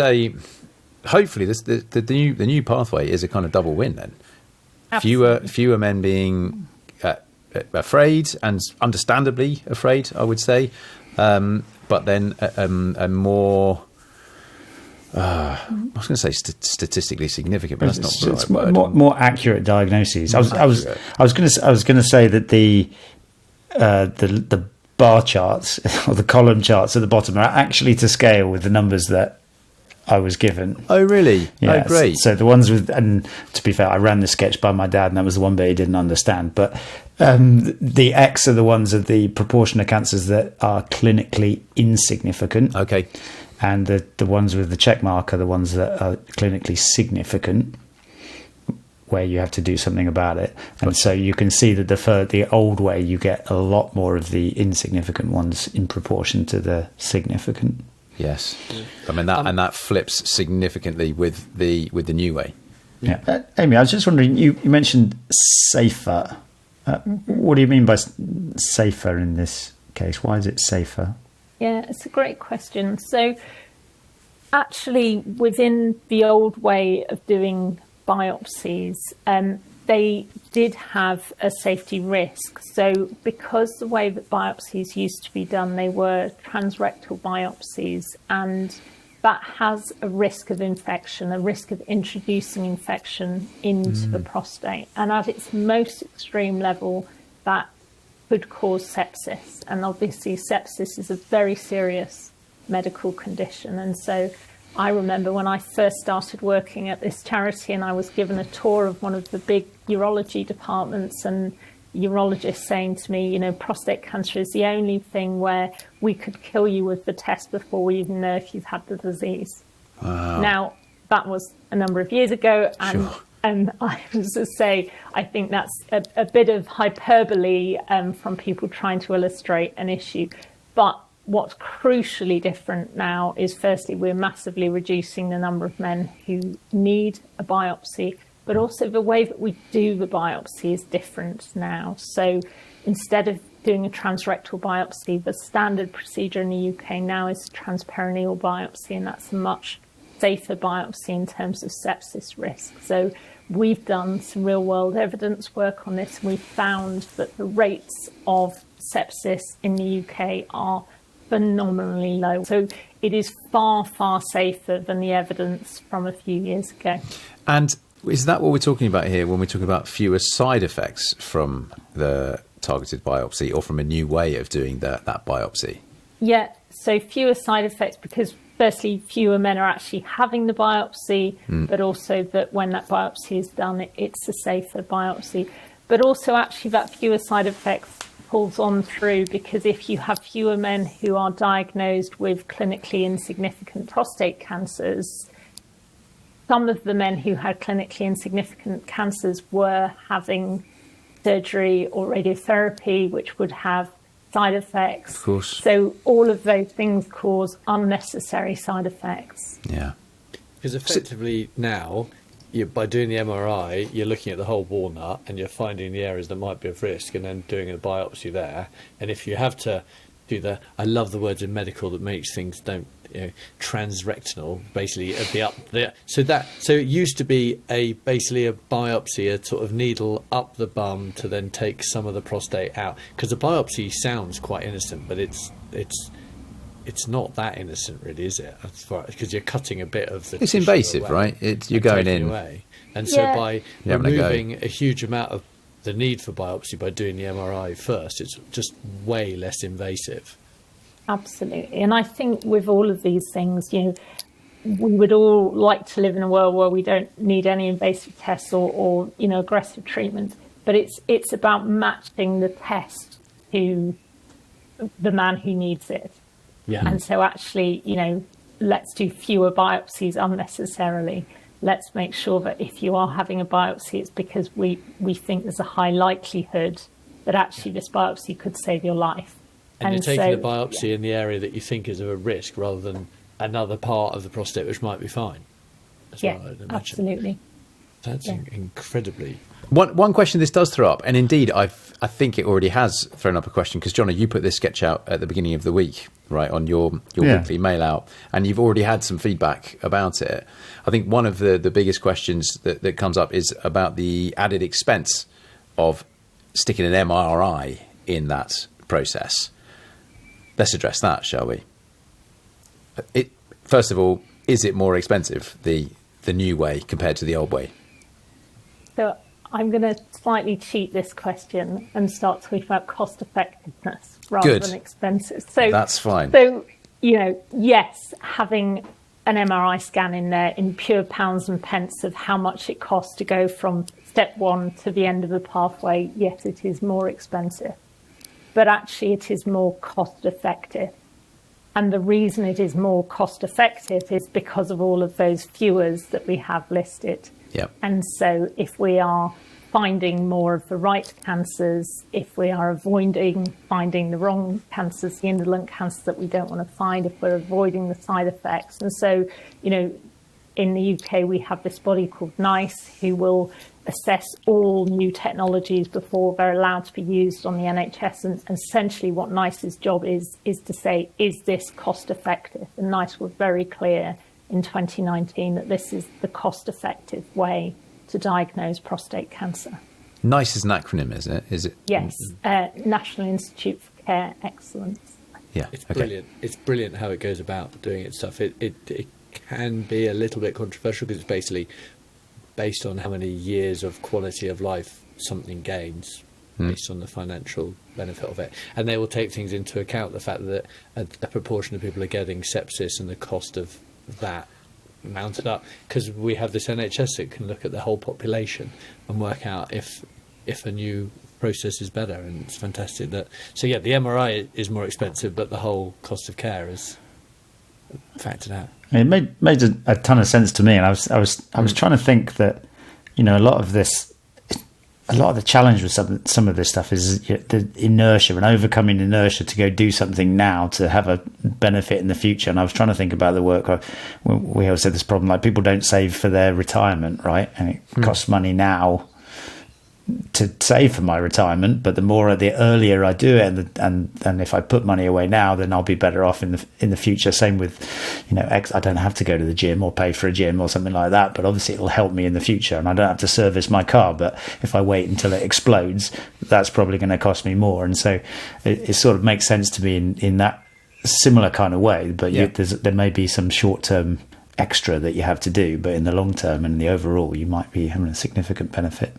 hopefully the new pathway is a kind of double win then. Absolutely. Fewer men being afraid, and understandably afraid, I would say, but then a more I was going to say statistically significant, but that's not the right word. More accurate diagnoses. I was going to say that the bar charts or the column charts at the bottom are actually to scale with the numbers that I was given. Oh, really? Yeah. Oh, great. So the ones with, and to be fair, I ran the sketch by my dad, and that was the one bit he didn't understand. But the X are the ones of the proportion of cancers that are clinically insignificant. Okay. And the ones with the check mark are the ones that are clinically significant, where you have to do something about it. And so you can see that the old way, you get a lot more of the insignificant ones in proportion to the significant. Yes, I mean that, and that flips significantly with the new way. Yeah, Amy, I was just wondering. You mentioned safer. What do you mean by safer in this case? Why is it safer? Yeah, it's a great question. So, actually, within the old way of doing biopsies, they did have a safety risk. So because the way that biopsies used to be done, they were transrectal biopsies, and that has a risk of infection, a risk of introducing infection into the prostate. And at its most extreme level, that could cause sepsis. And obviously sepsis is a very serious medical condition. And so I remember when I first started working at this charity, and I was given a tour of one of the big urology departments, and urologists saying to me, prostate cancer is the only thing where we could kill you with the test before we even know if you've had the disease. Wow. Now, that was a number of years ago, and Sure. and I was to say, I think that's a bit of hyperbole from people trying to illustrate an issue. But what's crucially different now is, firstly, we're massively reducing the number of men who need a biopsy, but also the way that we do the biopsy is different now. So instead of doing a transrectal biopsy, the standard procedure in the UK now is a transperineal biopsy, and that's a much safer biopsy in terms of sepsis risk. So we've done some real world evidence work on this, and we've found that the rates of sepsis in the UK are phenomenally low. So it is far, far safer than the evidence from a few years ago. And is that what we're talking about here when we talk about fewer side effects from the targeted biopsy, or from a new way of doing that biopsy? Yeah, so fewer side effects because, firstly, fewer men are actually having the biopsy, but also that when that biopsy is done, it's a safer biopsy. But also, actually, that fewer side effects pulls on through, because if you have fewer men who are diagnosed with clinically insignificant prostate cancers, some of the men who had clinically insignificant cancers were having surgery or radiotherapy, which would have side effects. Of course. So all of those things cause unnecessary side effects. Yeah. Because effectively now, by doing the MRI, you're looking at the whole walnut and you're finding the areas that might be of risk, and then doing a biopsy there. And if you have to do I love the words in medical that makes things transrectal, basically at the up there. So it used to be basically a biopsy, a sort of needle up the bum to then take some of the prostate out. Because a biopsy sounds quite innocent, but it's not that innocent, really, is it? Because you're cutting a bit of the. It's tissue invasive, away, right? You're going in. away. And so by removing a huge amount of the need for biopsy by doing the MRI first, it's just way less invasive. Absolutely. And I think with all of these things, we would all like to live in a world where we don't need any invasive tests or aggressive treatment. But it's about matching the test to the man who needs it. Yeah. And so actually, let's do fewer biopsies unnecessarily. Let's make sure that if you are having a biopsy, it's because we think there's a high likelihood that actually this biopsy could save your life. And you're taking a biopsy in the area that you think is of a risk rather than another part of the prostate which might be fine. Yeah, absolutely. That's incredibly... One question this does throw up, and indeed I think it already has thrown up a question, because Johnny, you put this sketch out at the beginning of the week, right, on your weekly mail out, and you've already had some feedback about it. I think one of the biggest questions that comes up is about the added expense of sticking an MRI in that process. Let's address that, shall we? First of all, is it more expensive, the new way compared to the old way? So I'm going to slightly cheat this question and start talking about cost effectiveness rather than expenses. So that's fine. So, yes, having an MRI scan in there in pure pounds and pence of how much it costs to go from step one to the end of the pathway, yes, it is more expensive. But actually it is more cost effective. And the reason it is more cost effective is because of all of those fewers that we have listed. Yep. And so if we are finding more of the right cancers, if we are avoiding finding the wrong cancers, the indolent cancers that we don't want to find, if we're avoiding the side effects. And so, in the UK, we have this body called NICE who will assess all new technologies before they're allowed to be used on the NHS. And essentially what NICE's job is to say, is this cost effective? And NICE were very clear in 2019 that this is the cost effective way to diagnose prostate cancer. NICE is an acronym, isn't it? Is it? Yes, National Institute for Care Excellence. Yeah, it's brilliant. It's brilliant how it goes about doing its stuff. It can be a little bit controversial because it's basically based on how many years of quality of life something gains based on the financial benefit of it. And they will take things into account, the fact that a proportion of people are getting sepsis and the cost of that mounted up, because we have this NHS that can look at the whole population and work out if a new process is better, and it's fantastic that. So yeah, the MRI is more expensive, but the whole cost of care is factored out. It made a ton of sense to me, and I was trying to think that a lot of the challenge with some of this stuff is the inertia and overcoming inertia to go do something now to have a benefit in the future. And I was trying to think about the work. We always had this problem, like people don't save for their retirement, right? And it costs money now to save for my retirement, but the earlier I do it, and if I put money away now, then I'll be better off in the future. Same with, I don't have to go to the gym or pay for a gym or something like that, but obviously it'll help me in the future, and I don't have to service my car. But if I wait until it explodes, that's probably going to cost me more. And so it sort of makes sense to me in that similar kind of way. But there may be some short-term extra that you have to do, but in the long term and the overall, you might be having a significant benefit.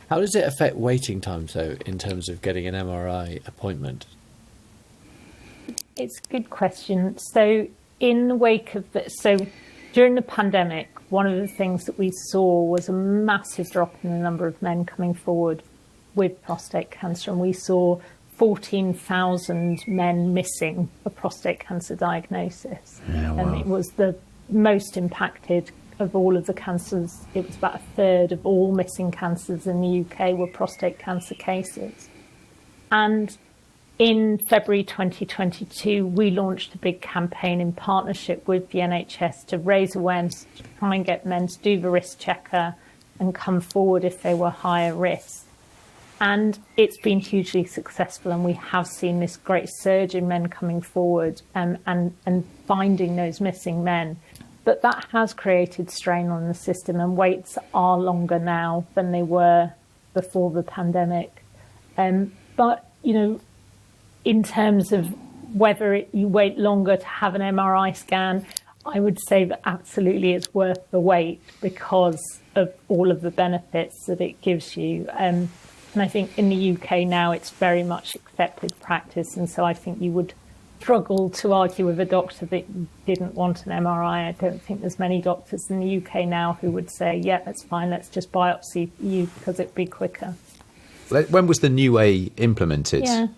How does it affect waiting times, though, in terms of getting an MRI appointment? It's a good question. So in the wake of during the pandemic, one of the things that we saw was a massive drop in the number of men coming forward with prostate cancer. And we saw 14,000 men missing a prostate cancer diagnosis. Yeah, wow. And it was the most impacted of all of the cancers. It was about a third of all missing cancers in the UK were prostate cancer cases. And in February 2022, we launched a big campaign in partnership with the NHS to raise awareness, to try and get men to do the risk checker and come forward if they were higher risk. And it's been hugely successful, and we have seen this great surge in men coming forward and finding those missing men. But that has created strain on the system, and waits are longer now than they were before the pandemic. But, in terms of whether you wait longer to have an MRI scan, I would say that absolutely it's worth the wait because of all of the benefits that it gives you. And I think in the UK now it's very much accepted practice, and so I think you would struggle to argue with a doctor that you didn't want an MRI. I don't think there's many doctors in the UK now who would say, yeah, that's fine, let's just biopsy you because it'd be quicker. When was the new way implemented? Yeah.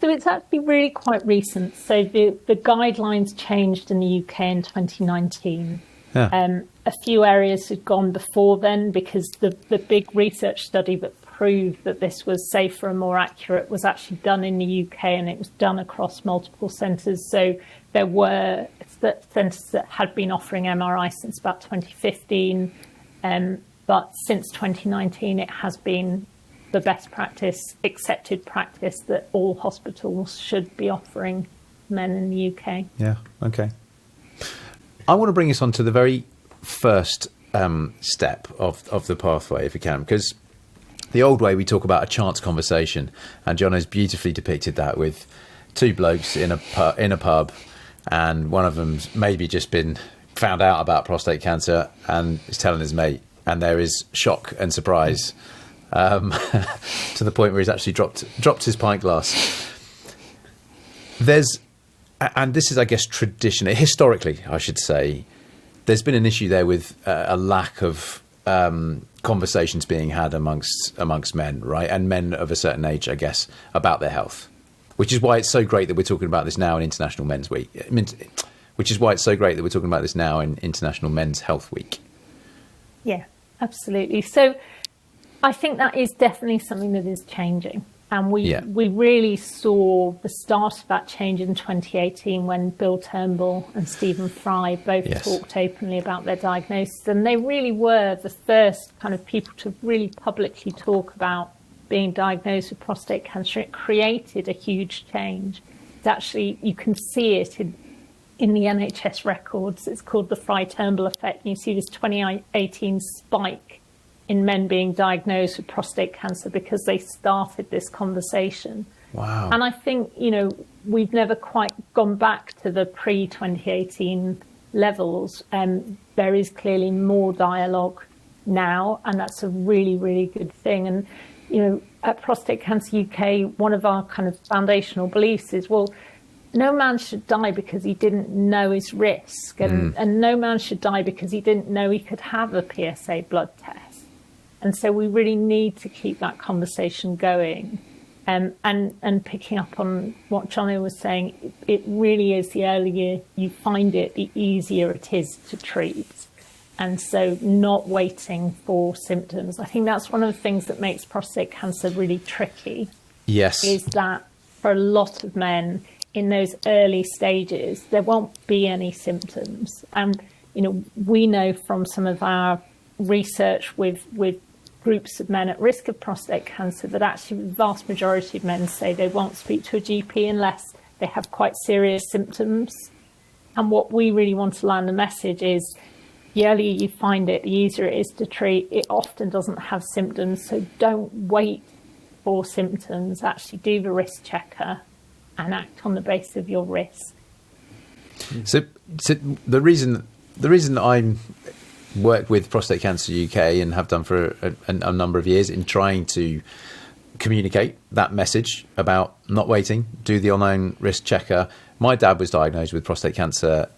So it's actually really quite recent. So the guidelines changed in the UK in 2019. Yeah. A few areas had gone before then, because the big research study that proved that this was safer and more accurate was actually done in the UK, and it was done across multiple centres. So there were centres that had been offering MRI since about 2015, but since 2019 it has been the best practice, accepted practice, that all hospitals should be offering men in the UK. Yeah, okay. I want to bring us on to the very first step of the pathway, if we can, because the old way we talk about a chance conversation, and John has beautifully depicted that with two blokes in a pub, and one of them's maybe just been found out about prostate cancer and is telling his mate, and there is shock and surprise to the point where he's actually dropped his pint glass. And this is, I guess, traditionally, historically, I should say, there's been an issue there with a lack of conversations being had amongst men, right? And men of a certain age, I guess, about their health, which is why it's so great that we're talking about this now in International Men's Week. Which is why it's so great that we're talking about this now in International Men's Health Week. Yeah, absolutely. So I think that is definitely something that is changing. And we really saw the start of that change in 2018 when Bill Turnbull and Stephen Fry both talked openly about their diagnosis. And they really were the first kind of people to really publicly talk about being diagnosed with prostate cancer. It created a huge change. It's actually, you can see it in the NHS records. It's called the Fry-Turnbull effect. And you see this 2018 spike in men being diagnosed with prostate cancer because they started this conversation. Wow. And I think, we've never quite gone back to the pre-2018 levels. There is clearly more dialogue now, and that's a really, really good thing. And, at Prostate Cancer UK, one of our kind of foundational beliefs is, well, no man should die because he didn't know his risk, and no man should die because he didn't know he could have a PSA blood test. And so we really need to keep that conversation going. And picking up on what Johnny was saying, it really is, the earlier you find it, the easier it is to treat. And so not waiting for symptoms. I think that's one of the things that makes prostate cancer really tricky. Yes. Is that for a lot of men in those early stages, there won't be any symptoms. And, we know from some of our research with groups of men at risk of prostate cancer that actually the vast majority of men say they won't speak to a GP unless they have quite serious symptoms. And what we really want to land the message is, the earlier you find it, the easier it is to treat. It often doesn't have symptoms, so don't wait for symptoms. Actually do the risk checker and act on the basis of your risk. So the reason I'm worked with Prostate Cancer UK and have done for a number of years in trying to communicate that message about not waiting, do the online risk checker. My dad was diagnosed with prostate cancer,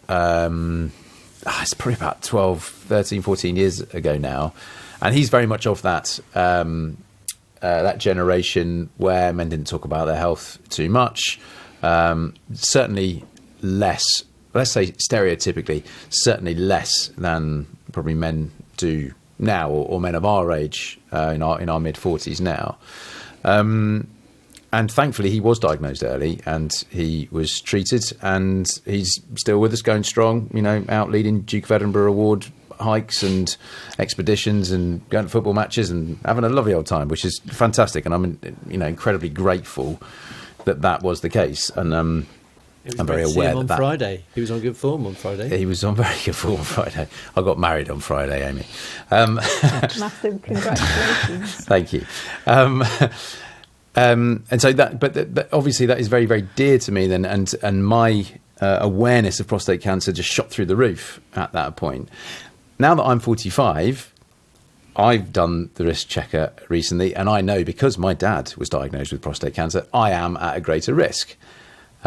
it's probably about 12, 13, 14 years ago now. And he's very much of that that generation where men didn't talk about their health too much. Certainly less, let's say stereotypically, certainly less than probably men do now, or men of our age in our mid-40s now. And thankfully he was diagnosed early and he was treated, and he's still with us, going strong, out leading Duke of Edinburgh Award hikes and expeditions and going to football matches and having a lovely old time, which is fantastic. And I'm incredibly grateful that was the case. And I'm very aware that Friday. He was on good form on Friday. He was on very good form on Friday. I got married on Friday, Amy. Massive congratulations. Thank you. And so but obviously that is very, very dear to me then, and my awareness of prostate cancer just shot through the roof at that point. Now that I'm 45, I've done the risk checker recently, and I know because my dad was diagnosed with prostate cancer, I am at a greater risk.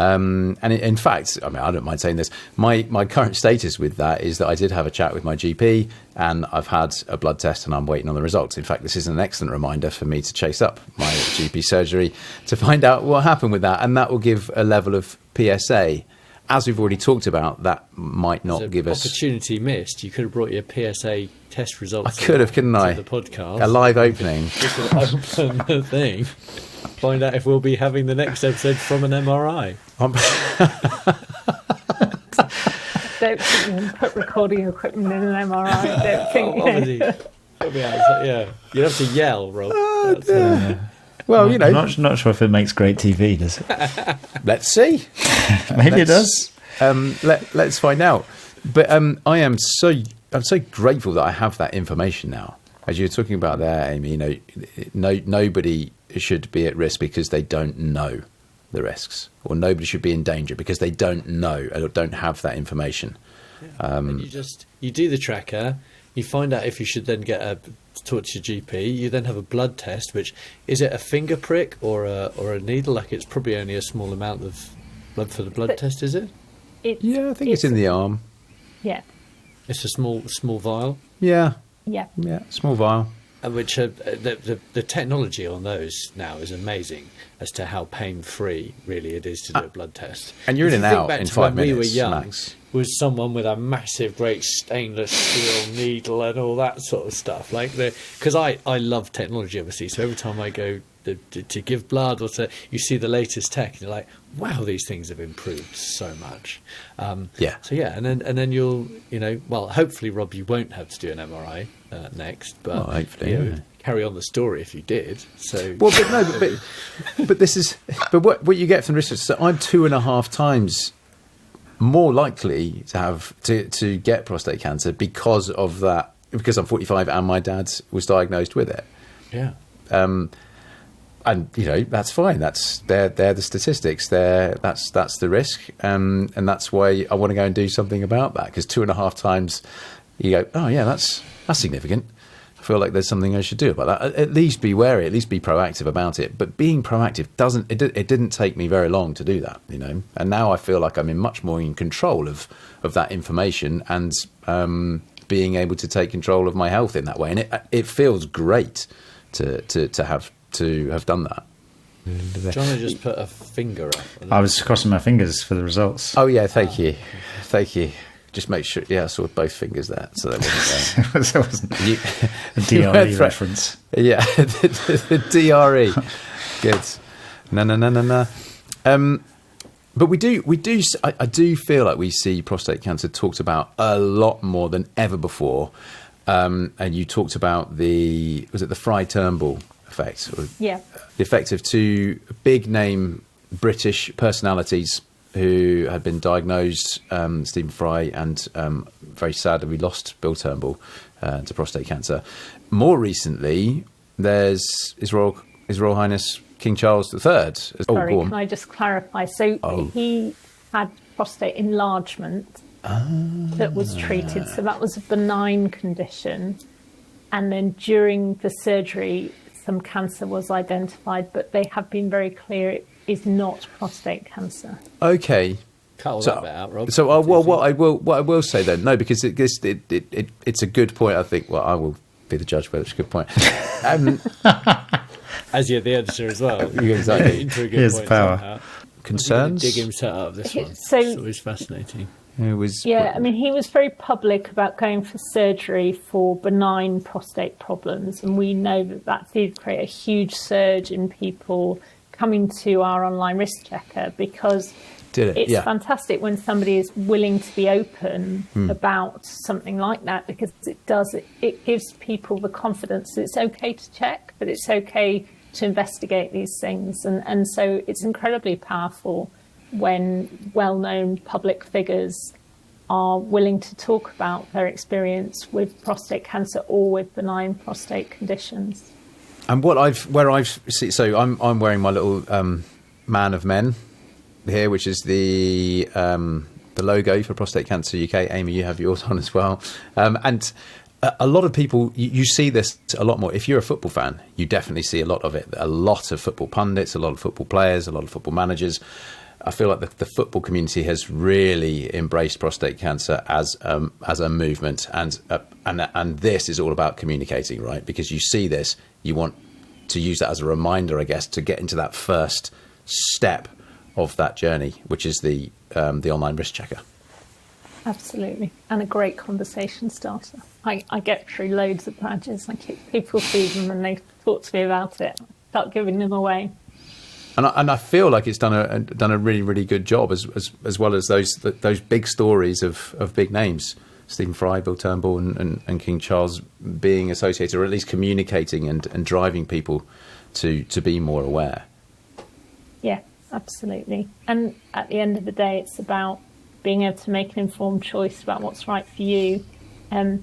And in fact, I mean, I don't mind saying this. My current status with that is that I did have a chat with my GP, and I've had a blood test, and I'm waiting on the results. In fact, this is an excellent reminder for me to chase up my GP surgery to find out what happened with that, and that will give a level of PSA. As we've already talked about, that might not give us opportunity missed. You could have brought your PSA test results. I could have, couldn't I? The podcast, a live opening. Just open the thing. Find out if we'll be having the next episode from an MRI. Don't think you can put recording equipment in an MRI. I don't think. Yeah, you'd have to yell, Rob. Well, you know, I'm not sure if it makes great TV, does it? Let's see. Maybe it does. Let's find out. But I'm so grateful that I have that information now. As you were talking about there, Amy, you know, nobody should be at risk because they don't know the risks, or nobody should be in danger because they don't know or don't have that information. And you do the tracker, you find out if you should then talk to your GP. You then have a blood test, which is it a finger prick or a needle? Like, it's probably only a small amount of blood for the blood test, is it? Yeah, I think it's in the arm. Yeah. It's a small vial. Yeah, small vial. Which the technology on those now is amazing as to how pain-free really it is to do a blood test. And you're in and out in 5 minutes. We were young, max. Was someone with a massive, great stainless steel needle and all that sort of stuff. Because I love technology, obviously. So every time I go to give blood or you see the latest tech, and you're like, wow, these things have improved so much. Yeah. So yeah, and then you'll, well, hopefully, Rob, you won't have to do an MRI next, but well, hopefully, carry on the story if you did. So well, but this is what you get from research. So I'm 2.5 times more likely to have to get prostate cancer because of that, because I'm 45 and my dad was diagnosed with it. Yeah. And that's fine. They're the statistics. That's the risk, and that's why I want to go and do something about that. Because 2.5 times, you go, oh yeah, that's significant. I feel like there's something I should do about that. At least be wary. At least be proactive about it. But being proactive it didn't take me very long to do that. And now I feel like I'm much more in control of that information and being able to take control of my health in that way. And it feels great to have done that. John just put a finger up. I was crossing my fingers for the results. Oh yeah, thank you. Just make sure. Yeah, I saw both fingers there, so that wasn't There wasn't a DRE reference. Yeah, the DRE. Good. No. But we do. I do feel like we see prostate cancer talked about a lot more than ever before. And you talked about the Fry Turnbull effect? Yeah. The effect of 2 big name British personalities who had been diagnosed, Stephen Fry and very sadly we lost Bill Turnbull to prostate cancer. More recently, there's His Royal Highness King Charles III. Sorry, can I just clarify? So he had prostate enlargement that was treated. So that was a benign condition. And then during the surgery, some cancer was identified, but they have been very clear it is not prostate cancer. Okay. Cut all that bit out, Rob. So, what I will say then, no, because it's a good point. I think. Well, I will be the judge whether it's a good point. As you're the editor as well. Exactly. Into a good Here's point the power. somehow. Concerns? Dig himself out of this one. So, it's always fascinating. It was. Yeah, I mean, he was very public about going for surgery for benign prostate problems, and we know that did create a huge surge in people coming to our online risk checker because it's fantastic when somebody is willing to be open about something like that, because it gives people the confidence that it's okay to check, but it's okay to investigate these things, and so it's incredibly powerful when well-known public figures are willing to talk about their experience with prostate cancer or with benign prostate conditions. And so I'm wearing my little Man of Men here, which is the logo for Prostate Cancer UK. Amy, you have yours on as well. And a lot of people, you see this a lot more. If you're a football fan, you definitely see a lot of it. A lot of football pundits, a lot of football players, a lot of football managers I feel like the football community has really embraced prostate cancer as a movement, and this is all about communicating, right? Because you see this, you want to use that as a reminder, I guess, to get into that first step of that journey, which is the online risk checker. Absolutely. And a great conversation starter. I get through loads of badges. People see them and they talk to me about it. I start giving them away. And I feel like it's done a really, really good job, as well as those big stories of big names, Stephen Fry, Bill Turnbull and King Charles being associated, or at least communicating and driving people to be more aware. Yeah, absolutely. And at the end of the day, it's about being able to make an informed choice about what's right for you. And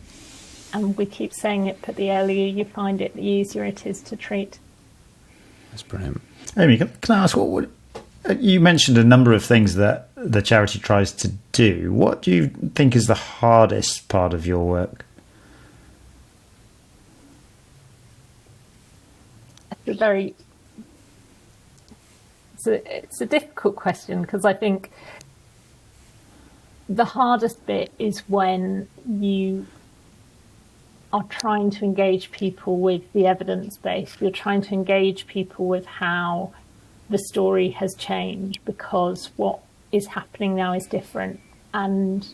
we keep saying it, but the earlier you find it, the easier it is to treat. That's brilliant. Amy, can I ask, what you mentioned a number of things that the charity tries to do. What do you think is the hardest part of your work? It's a difficult question, because I think the hardest bit is when you are trying to engage people with the evidence base. You're trying to engage people with how the story has changed, because what is happening now is different, and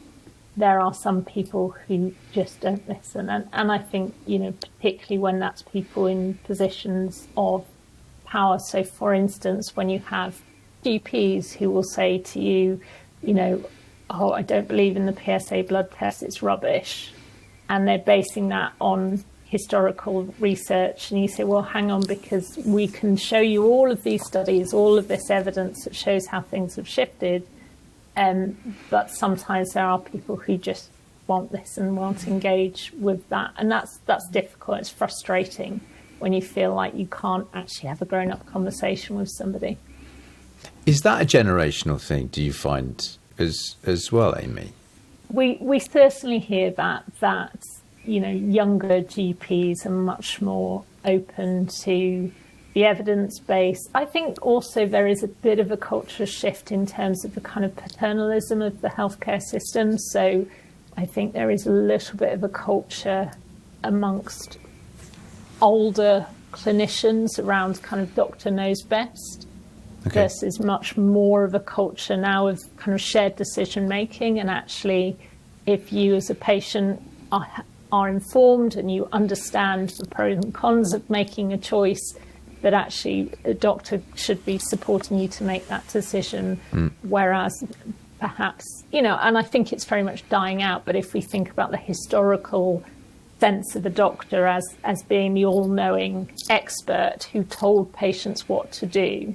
there are some people who just don't listen. And I think, particularly when that's people in positions of power. So for instance, when you have GPs who will say to you, oh, I don't believe in the PSA blood test, it's rubbish. And they're basing that on historical research. And you say, well, hang on, because we can show you all of these studies, all of this evidence that shows how things have shifted. But sometimes there are people who just won't listen, won't engage with that. And that's difficult. It's frustrating when you feel like you can't actually have a grown-up conversation with somebody. Is that a generational thing, do you find, as well, Amy? We certainly hear that younger GPs are much more open to the evidence base. I think also there is a bit of a culture shift in terms of the kind of paternalism of the healthcare system. So I think there is a little bit of a culture amongst older clinicians around kind of doctor knows best. Okay. Versus much more of a culture now of kind of shared decision making. And actually, if you as a patient are informed and you understand the pros and cons of making a choice, that actually a doctor should be supporting you to make that decision. Whereas perhaps, and I think it's very much dying out, but if we think about the historical sense of a doctor as being the all-knowing expert who told patients what to do,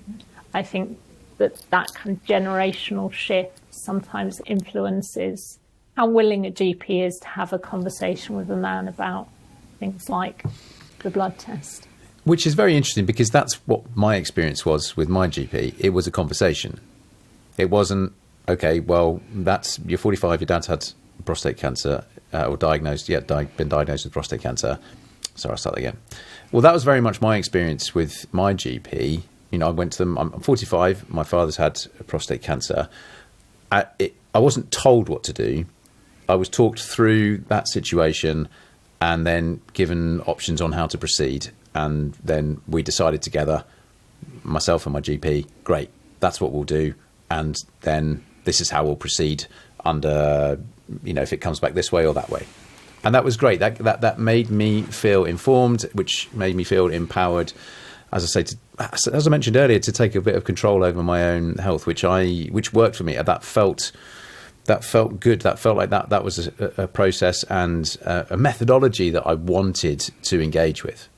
I think that kind of generational shift sometimes influences how willing a GP is to have a conversation with a man about things like the blood test. Which is very interesting, because that's what my experience was with my GP. It was a conversation. It wasn't, okay, well, you're 45, your dad's had prostate cancer, or been diagnosed with prostate cancer. Sorry, I'll start again. Well, that was very much my experience with my GP. I went to them, I'm 45, my father's had prostate cancer. I wasn't told what to do. I was talked through that situation and then given options on how to proceed. And then we decided together, myself and my GP, great, that's what we'll do. And then this is how we'll proceed under, if it comes back this way or that way. And that was great. That made me feel informed, which made me feel empowered, as I mentioned earlier, to take a bit of control over my own health, which worked for me. That felt good. That felt like that was a process and a methodology that I wanted to engage with.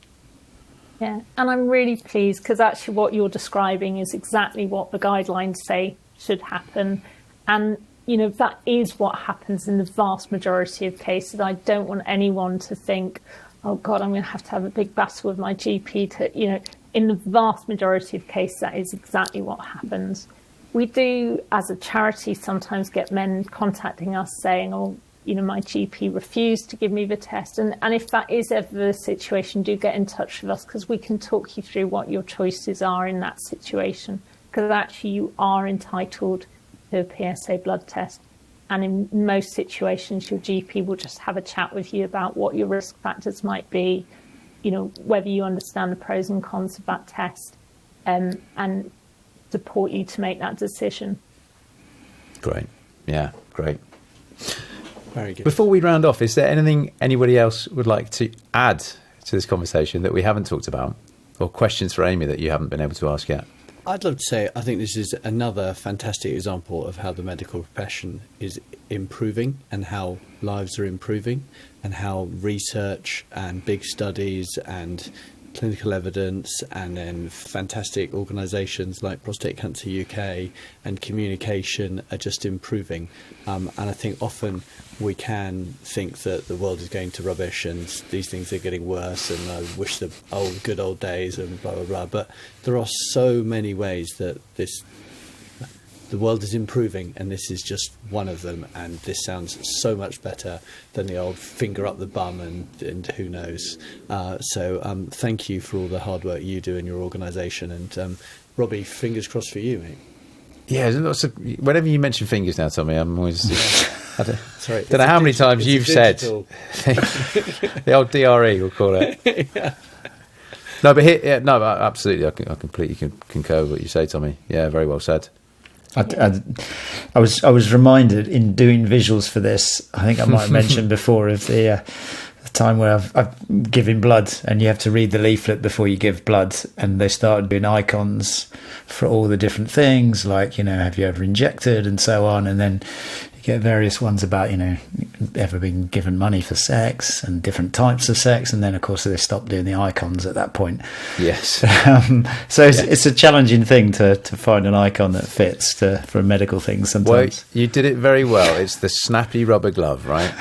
Yeah, and I'm really pleased, because actually what you're describing is exactly what the guidelines say should happen. And, that is what happens in the vast majority of cases. I don't want anyone to think, oh God, I'm going to have a big battle with my GP to, in the vast majority of cases, that is exactly what happens. We do, as a charity, sometimes get men contacting us saying, oh, my GP refused to give me the test. And if that is ever the situation, do get in touch with us, because we can talk you through what your choices are in that situation. because actually you are entitled to a PSA blood test. And in most situations, your GP will just have a chat with you about what your risk factors might be, you know, whether you understand the pros and cons of that test, and support you to make that decision. Great. Yeah, great. Very good. Before we round off, is there anything anybody else would like to add to this conversation that we haven't talked about, or questions for Amy that you haven't been able to ask yet? I'd love to say I think this is another fantastic example of how the medical profession is improving and how lives are improving and how research and big studies and clinical evidence and then fantastic organisations like Prostate Cancer UK and communication are just improving. And I think often we can think that the world is going to rubbish and these things are getting worse and I wish the good old days and blah, blah, blah. But there are so many ways that the world is improving, and this is just one of them, and this sounds so much better than the old finger up the bum and who knows. So thank you for all the hard work you do in your organisation, and Robbie, fingers crossed for you, mate. Yeah, lots of, whenever you mention fingers now, Tommy, I'm always... I Sorry, don't know how many times you've said the old DRE, we'll call it. Yeah. No, but here, yeah, no, absolutely, I completely concur with what you say, Tommy. Yeah, very well said. I was reminded in doing visuals for this. I think I might have mentioned before of the time where I've given blood, and you have to read the leaflet before you give blood, and they started doing icons for all the different things, like, you know, have you ever injected and so on, and then you get various ones about, you know, ever been given money for sex and different types of sex, and then of course they stopped doing the icons at that point. Yes. So it's a challenging thing to find an icon that fits for a medical thing sometimes. Well, you did it very well. It's the snappy rubber glove, right?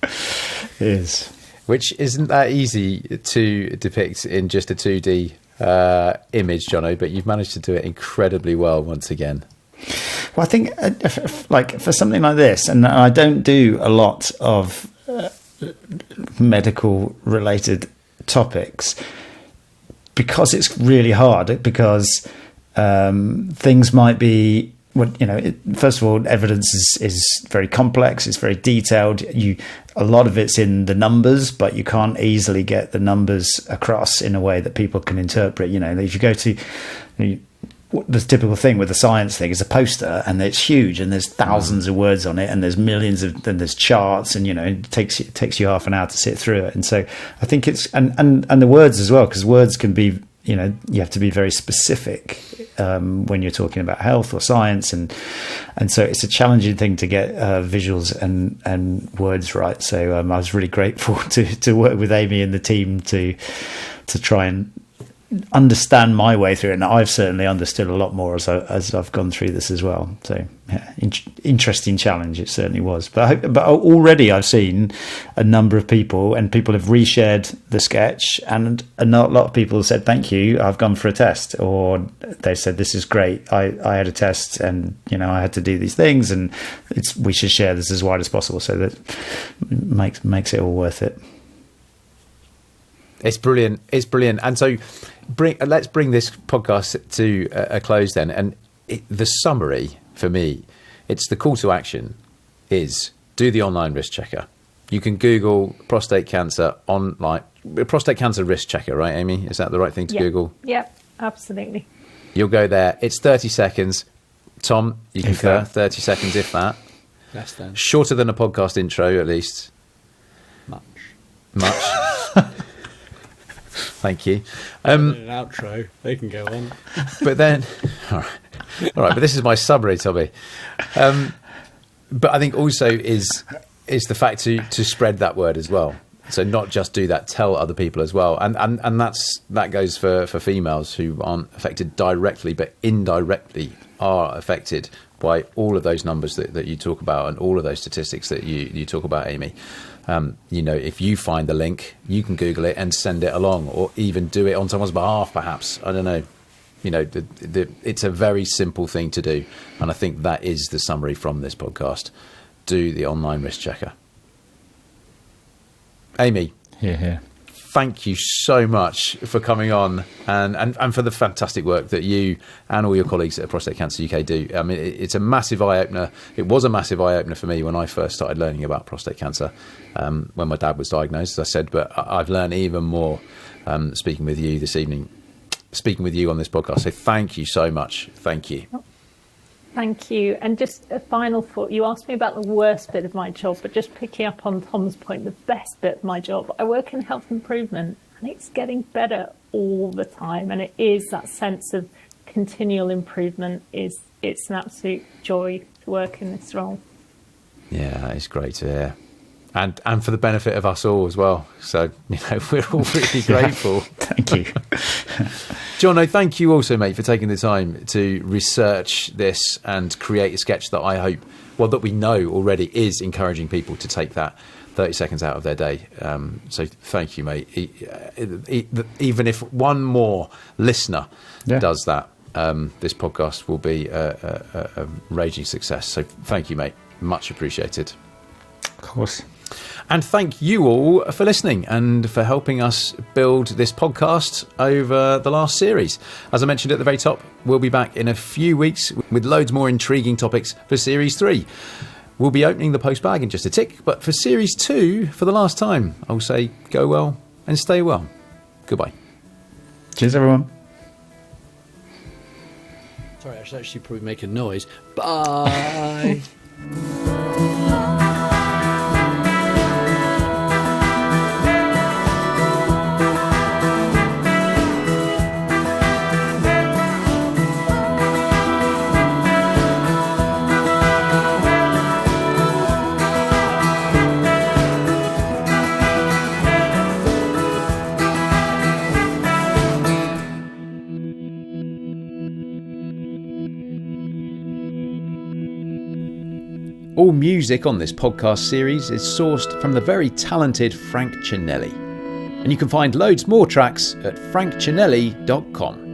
It is. Which isn't that easy to depict in just a 2D image, Jono, but you've managed to do it incredibly well once again. Well, I think like for something like this, and I don't do a lot of medical related topics because it's really hard, because things might be, well, you know, first of all, evidence is very complex. It's very detailed. A lot of it's in the numbers, but you can't easily get the numbers across in a way that people can interpret. You know, if you go to the typical thing with the science thing is a poster, and it's huge, and there's thousands of words on it, and there's millions of, and there's charts, and, you know, it takes you half an hour to sit through it. And so I think it's and the words as well, because words can be, you know, you have to be very specific when you're talking about health or science, and so it's a challenging thing to get visuals and words right. So I was really grateful to work with Amy and the team to try and understand my way through it, and I've certainly understood a lot more as I've gone through this as well. So yeah, interesting challenge it certainly was. But already I've seen a number of people, and people have reshared the sketch, and a lot of people said thank you, I've gone for a test, or they said this is great, I had a test, and, you know, I had to do these things, and we should share this as wide as possible, so that makes it all worth it. It's brilliant. It's brilliant. And so let's bring this podcast to a close then. And the summary for me, it's the call to action is do the online risk checker. You can Google prostate cancer online, prostate cancer risk checker, right, Amy? Is that the right thing to Google? Yep, absolutely. You'll go there. It's 30 seconds. Tom, you concur? 30 seconds, if that. Less than. Shorter than a podcast intro, at least. Much. Thank you. An outro, they can go on. But then, all right. But this is my summary, Tommy. But I think also is the fact to spread that word as well. So not just do that, tell other people as well. And that goes for females who aren't affected directly, but indirectly are affected by all of those numbers that you talk about, and all of those statistics that you talk about, Amy. You know, if you find the link, you can Google it and send it along, or even do it on someone's behalf, perhaps. I don't know. You know, it's a very simple thing to do. And I think that is the summary from this podcast. Do the online risk checker. Amy. Here. thank you so much for coming on and for the fantastic work that you and all your colleagues at Prostate Cancer UK do. I mean, it's a massive eye-opener. It was a massive eye-opener for me when I first started learning about prostate cancer, when my dad was diagnosed, as I said, but I've learned even more speaking with you this evening, speaking with you on this podcast. So thank you so much. Thank you. Thank you. And just a final thought. You asked me about the worst bit of my job, but just picking up on Tom's point, the best bit of my job, I work in health improvement, and it's getting better all the time. And it is that sense of continual improvement. It's an absolute joy to work in this role. Yeah, it's great to hear. And for the benefit of us all as well. So, we're all really grateful. Thank you. Jono, thank you also, mate, for taking the time to research this and create a sketch that I hope, that we know already is encouraging people to take that 30 seconds out of their day. So thank you, mate. Even if one more listener does that, this podcast will be a raging success. So thank you, mate. Much appreciated. Of course. And thank you all for listening and for helping us build this podcast over the last series. As I mentioned at the very top, we'll be back in a few weeks with loads more intriguing topics for Series 3. We'll be opening the post bag in just a tick, but for Series 2, for the last time, I'll say go well and stay well. Goodbye. Cheers, everyone. Sorry, I should actually probably make a noise. Bye. All music on this podcast series is sourced from the very talented Frank Cinelli. And you can find loads more tracks at frankcinelli.com.